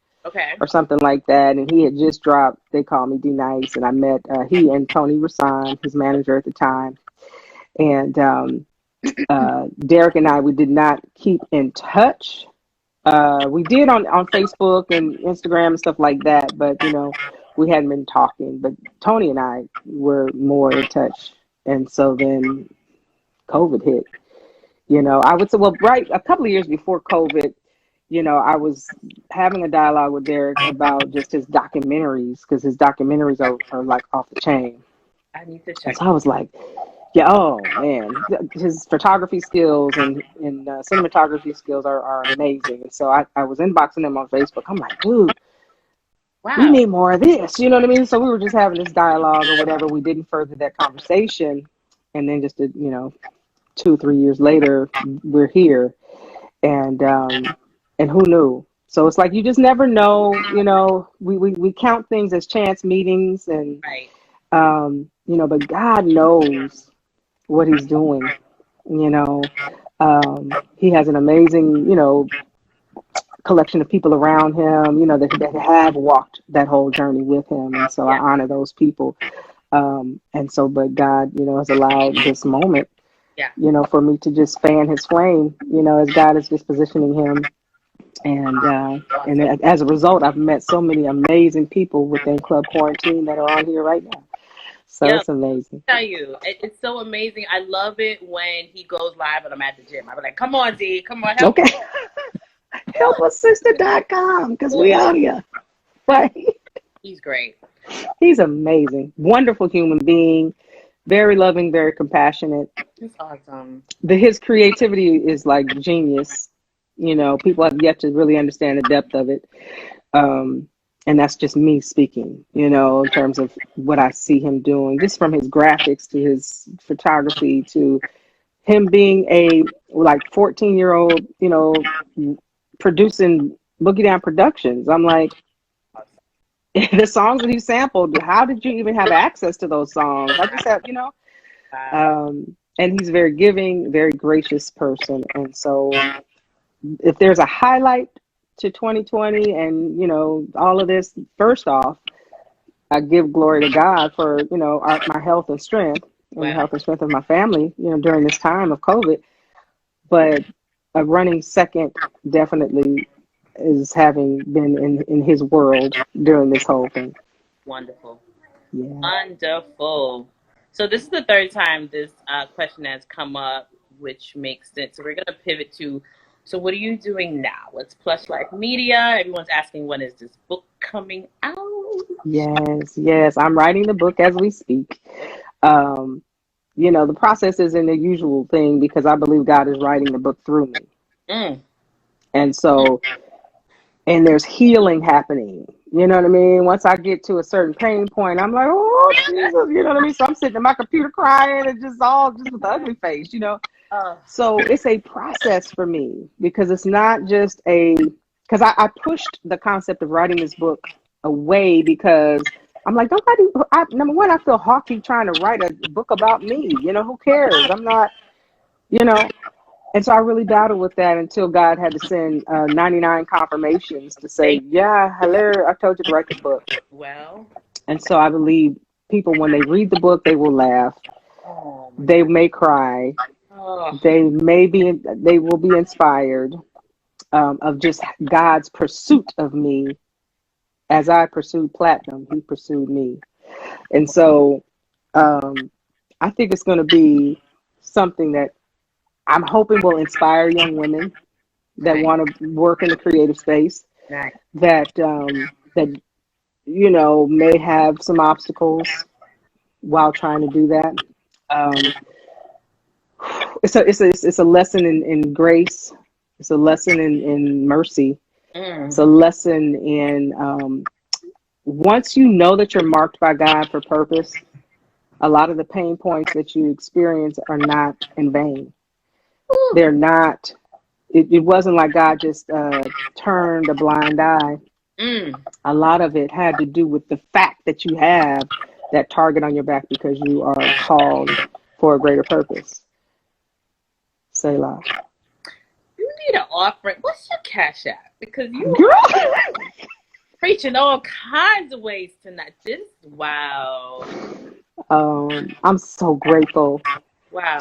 or something like that. And he had just dropped They Call Me D Nice. And I met he and Tony Rasan, his manager at the time. And Derek and I, we did not keep in touch. We did on Facebook and Instagram and stuff like that. But, we hadn't been talking. But Tony and I were more in touch. And so then COVID hit. I would say, well, right a couple of years before COVID, I was having a dialogue with Derek about just his documentaries, because his documentaries are like off the chain. I need to check. So I was like, yeah, oh man, his photography skills and cinematography skills are amazing. And so I was inboxing him on Facebook. I'm like, dude, wow, we need more of this. You know what I mean? So we were just having this dialogue or whatever. We didn't further that conversation. And then just, 2-3 years later, we're here. And who knew? So it's like, you just never know, we count things as chance meetings and, but God knows what he's doing. He has an amazing, collection of people around him, that have walked that whole journey with him. And so I honor those people. But God, has allowed this moment, for me to just fan his flame, as God is just positioning him And as a result, I've met so many amazing people within Club Quarantine that are on here right now. So Yeah, it's amazing. tell you, it's so amazing. I love it when he goes live and I'm at the gym. I be like, come on, D, come on, help Okay. Helpassister.com, because we out here. Right. He's great. He's amazing. Wonderful human being. Very loving, very compassionate. It's awesome. His creativity is like genius. You know, people have yet to really understand the depth of it. And that's just me speaking, you know, in terms of what I see him doing, just from his graphics to his photography to him being a like 14-year-old, you know, producing Boogie Down Productions. I'm like, the songs that he sampled, how did you even have access to those songs? I just have, you know, and he's a very giving, very gracious person. And so if there's a highlight to 2020 and, you know, all of this, first off, I give glory to God for, you know, my health and strength and the health and strength of my family, you know, during this time of COVID. But a running second definitely is having been in his world during this whole thing. Wonderful. Yeah. Wonderful. So this is the third time this question has come up, which makes sense. So we're going to pivot to, so what are you doing now? What's Plush Life Media? Everyone's asking, when is this book coming out? Yes. I'm writing the book as we speak. You know, the process isn't the usual thing because I believe God is writing the book through me. And so, and there's healing happening. You know what I mean? Once I get to a certain pain point, I'm like, oh, Jesus, you know what I mean? So I'm sitting at my computer crying and just with the ugly face, you know? So it's a process for me because it's not just because I pushed the concept of writing this book away because I'm like, number one, I feel haughty trying to write a book about me. You know, who cares? I'm not, you know. And so I really battled with that until God had to send 99 confirmations to say, yeah, hello, I told you to write the book. Well. And so I believe people, when they read the book, they will laugh. They may cry. They will be inspired of just God's pursuit of me. As I pursued platinum, he pursued me. And so I think it's going to be something that I'm hoping will inspire young women that want to work in the creative space, that you know, may have some obstacles while trying to do that. It's a lesson in grace. It's a lesson in mercy. It's a lesson in once you know that you're marked by God for purpose, a lot of the pain points that you experience are not in vain. They're not. It wasn't like God just turned a blind eye. A lot of it had to do with the fact that you have that target on your back because you are called for a greater purpose. Selah. You need an offering. What's your Cash App? Because you are preaching all kinds of ways tonight. Wow. I'm so grateful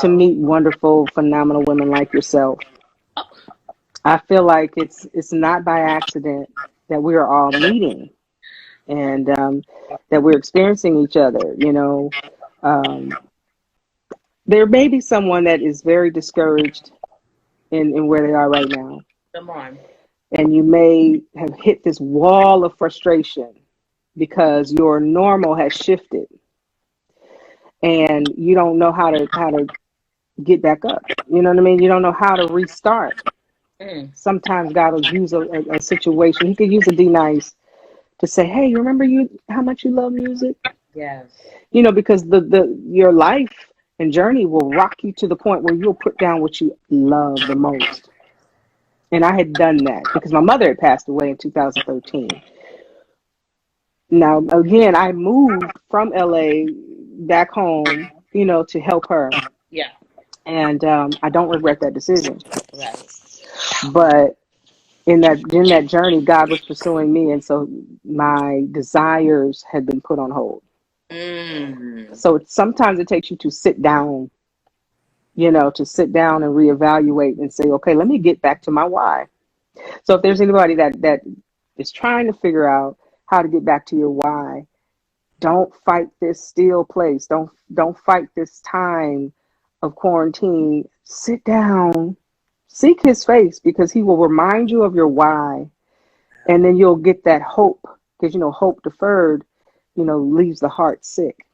to meet wonderful, phenomenal women like yourself. I feel like it's not by accident that we are all meeting and that we're experiencing each other. You know, there may be someone that is very discouraged in where they are right now. Come on. And you may have hit this wall of frustration because your normal has shifted and you don't know how to get back up. You know what I mean? You don't know how to restart. Sometimes God will use a situation. He could use a D-Nice to say, hey, you remember how much you love music? Yes. You know, because your life and journey will rock you to the point where you'll put down what you love the most. And I had done that because my mother had passed away in 2013. Now, again, I moved from LA back home, you know, to help her. Yeah. And I don't regret that decision. Right. But in that journey, God was pursuing me. And so my desires had been put on hold. So sometimes it takes you to sit down, you know, and reevaluate and say, okay, let me get back to my why. So if there's anybody that is trying to figure out how to get back to your why, don't fight this still place. Don't fight this time of quarantine. Sit down, seek his face, because he will remind you of your why, and then you'll get that hope, because hope deferred, leaves the heart sick.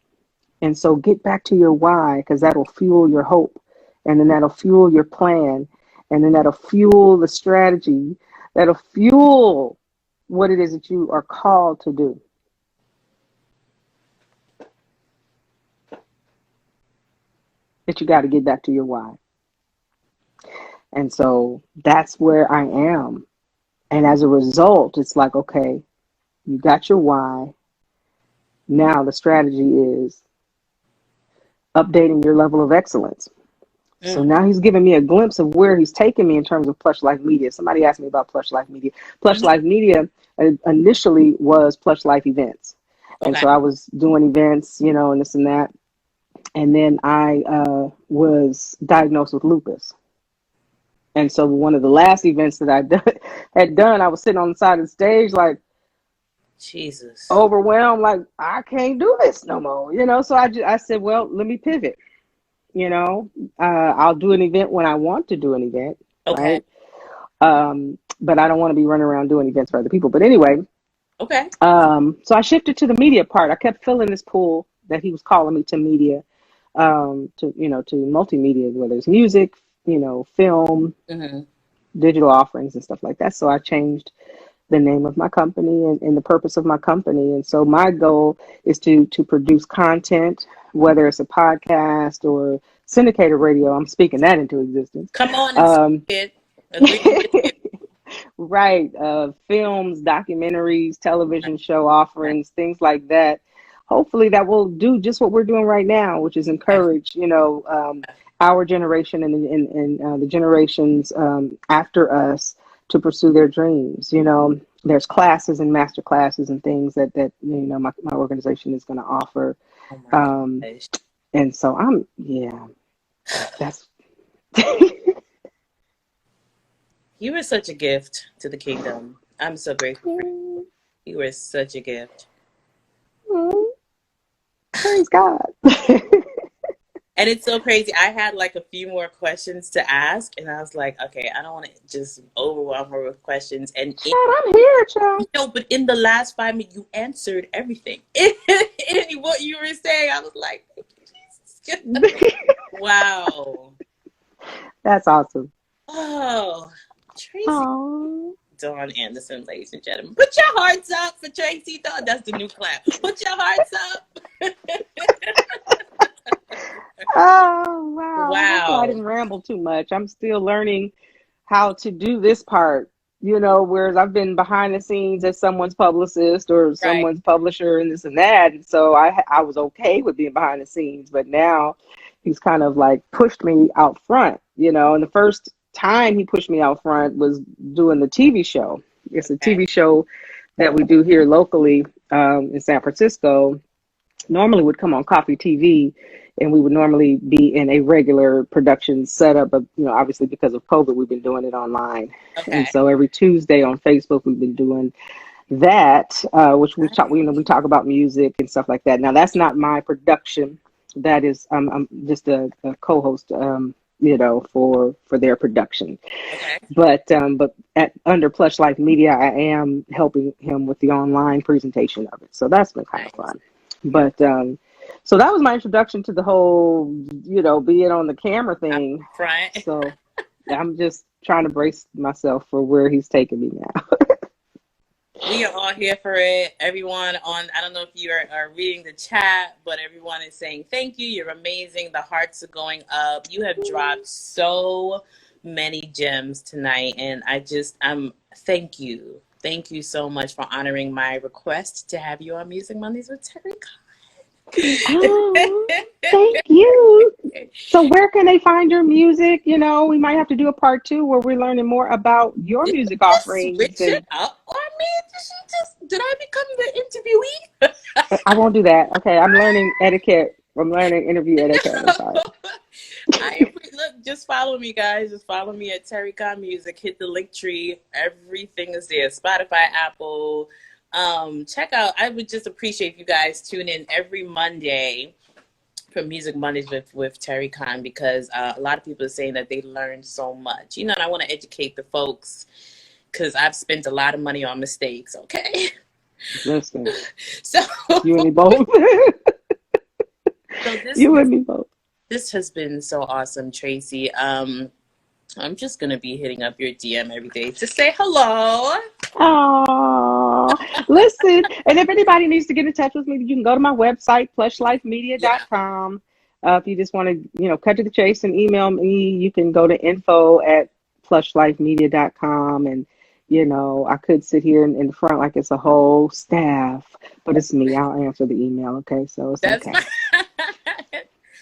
And so get back to your why, because that'll fuel your hope, and then that'll fuel your plan, and then that'll fuel the strategy, that'll fuel what it is that you are called to do. That you got to get back to your why. And so that's where I am. And as a result, it's like, okay, you got your why. Now the strategy is updating your level of excellence. So now he's giving me a glimpse of where he's taking me in terms of Plush Life Media. Somebody asked me about Plush Life Media. Plush Life Media initially was Plush Life Events. And so I was doing events, and this and that. And then I was diagnosed with lupus. And so one of the last events that I had done, I was sitting on the side of the stage like, Jesus, overwhelmed, like, I can't do this no more, So I said, well, let me pivot. I'll do an event when I want to do an event, right? But I don't want to be running around doing events for other people. But anyway, so I shifted to the media part. I kept filling this pool that he was calling me to media, to multimedia, whether it's music, film, digital offerings and stuff like that. So I changed the name of my company and the purpose of my company. And so my goal is to produce content, whether it's a podcast or syndicated radio. I'm speaking that into existence. Come on, right. Films, documentaries, television show offerings, things like that. Hopefully that will do just what we're doing right now, which is encourage, our generation and the generations after us to pursue their dreams. There's classes and master classes and things that my organization is going to offer. And so that's. You were such a gift to the kingdom. I'm so grateful for you. You were such a gift. Praise God. And it's so crazy. I had like a few more questions to ask, and I was like, okay, I don't want to just overwhelm her with questions. And I'm here, child. But in the last 5 minutes, you answered everything. What you were saying, I was like, thank you, Jesus. Wow. That's awesome. Oh, Tracy Dawn Anderson, ladies and gentlemen. Put your hearts up for Tracy Dawn. That's the new clap. Put your hearts up. Oh, wow. Wow. I didn't ramble too much. I'm still learning how to do this part, whereas I've been behind the scenes as someone's publicist or someone's publisher and this and that. And so I was okay with being behind the scenes, but now he's kind of like pushed me out front, and the first time he pushed me out front was doing the TV show. It's a TV show that we do here locally in San Francisco. Normally would come on Coffee TV, and we would normally be in a regular production setup, but obviously because of COVID, we've been doing it online. And so every Tuesday on Facebook, we've been doing that, which we talk about music and stuff like that. Now that's not my production. That is, I'm just a co-host, for their production. But under Plush Life Media, I am helping him with the online presentation of it. So that's been kind of fun. But so that was my introduction to the whole, being on the camera thing. Right. So I'm just trying to brace myself for where he's taking me now. We are all here for it. Everyone I don't know if you are reading the chat, but everyone is saying thank you. You're amazing. The hearts are going up. You have dropped so many gems tonight. And thank you. Thank you so much for honoring my request to have you on Music Mondays with Terri. Oh, thank you. So where can they find your music? We might have to do a part 2 where we're learning more about your music offerings. Switch it up on me? Did I become the interviewee? I won't do that. Okay, I'm learning etiquette. I'm learning interview etiquette. I'm sorry. Look, just follow me, guys. Just follow me at Terri Cann Music. Hit the link tree. Everything is there. Spotify, Apple. Check out. I would just appreciate if you guys tune in every Monday for Music Mondays with Terri Cann, because a lot of people are saying that they learned so much. You know, and I want to educate the folks because I've spent a lot of money on mistakes. Okay. Listen. So you and me both. So you and me both. This has been so awesome, Tracy. I'm just gonna be hitting up your DM every day to say hello. Oh, listen, and if anybody needs to get in touch with me, you can go to my website, plushLifeMedia.com. If you just want to, cut to the chase and email me, you can go to info@PlushLifeMedia.com. And, I could sit here in the front like it's a whole staff, but it's me. I'll answer the email, okay? So it's okay.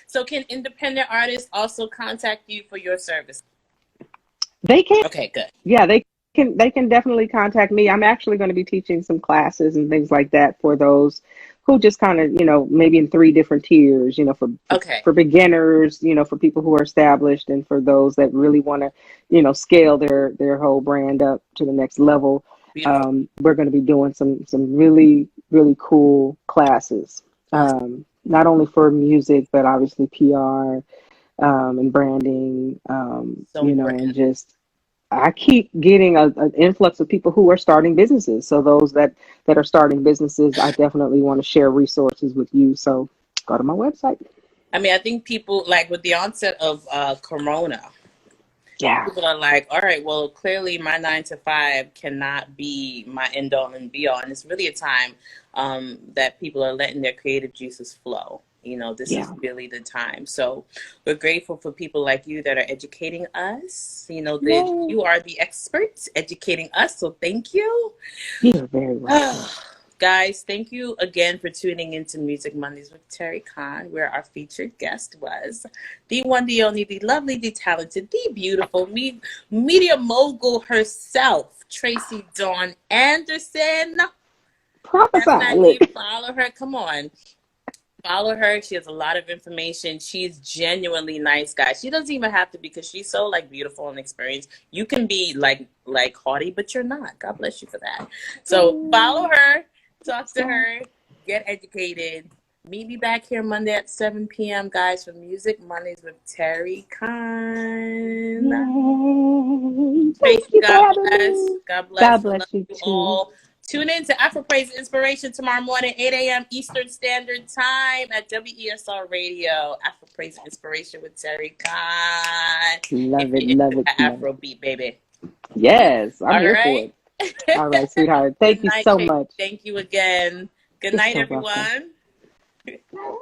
So can independent artists also contact you for your service? They can. Okay, good. Yeah, they can definitely contact me. I'm actually going to be teaching some classes and things like that for those who just kind of, maybe in 3 different tiers, for beginners, for people who are established, and for those that really want to, scale their whole brand up to the next level. We're going to be doing some really, really cool classes, not only for music, but obviously PR, and branding, and just, I keep getting an influx of people who are starting businesses. So those that are starting businesses, I definitely want to share resources with you. So go to my website. I mean, I think people, like with the onset of Corona, people are like, all right, well, clearly my 9 to 5 cannot be my end all and be all. And it's really a time that people are letting their creative juices flow. This is really the time. So we're grateful for people like you that are educating us. That you are the experts educating us. So thank you. You're very welcome. Guys, thank you again for tuning into Music Mondays with Terri Cann, where our featured guest was the one, the only, the lovely, the talented, the beautiful media mogul herself, Tracy Dawn Anderson. Prophesy. Follow her. Come on. Follow her. She has a lot of information. She's genuinely nice, guys. She doesn't even have to, because she's so beautiful and experienced. You can be like haughty, but you're not. God bless you for that. So follow her, talk to her, get educated. Meet me back here Monday at 7 p.m. guys, for Music Mondays with Terri Cann. God bless you too. All. Tune in to Afro Praise Inspiration tomorrow morning, 8 a.m. Eastern Standard Time at WESR Radio. Afro Praise Inspiration with Terri Cann. Love it. Afro beat, baby. Yes, I'm here for it. All right, sweetheart. Thank you so much. Thank you again. Good night, everyone. Welcome.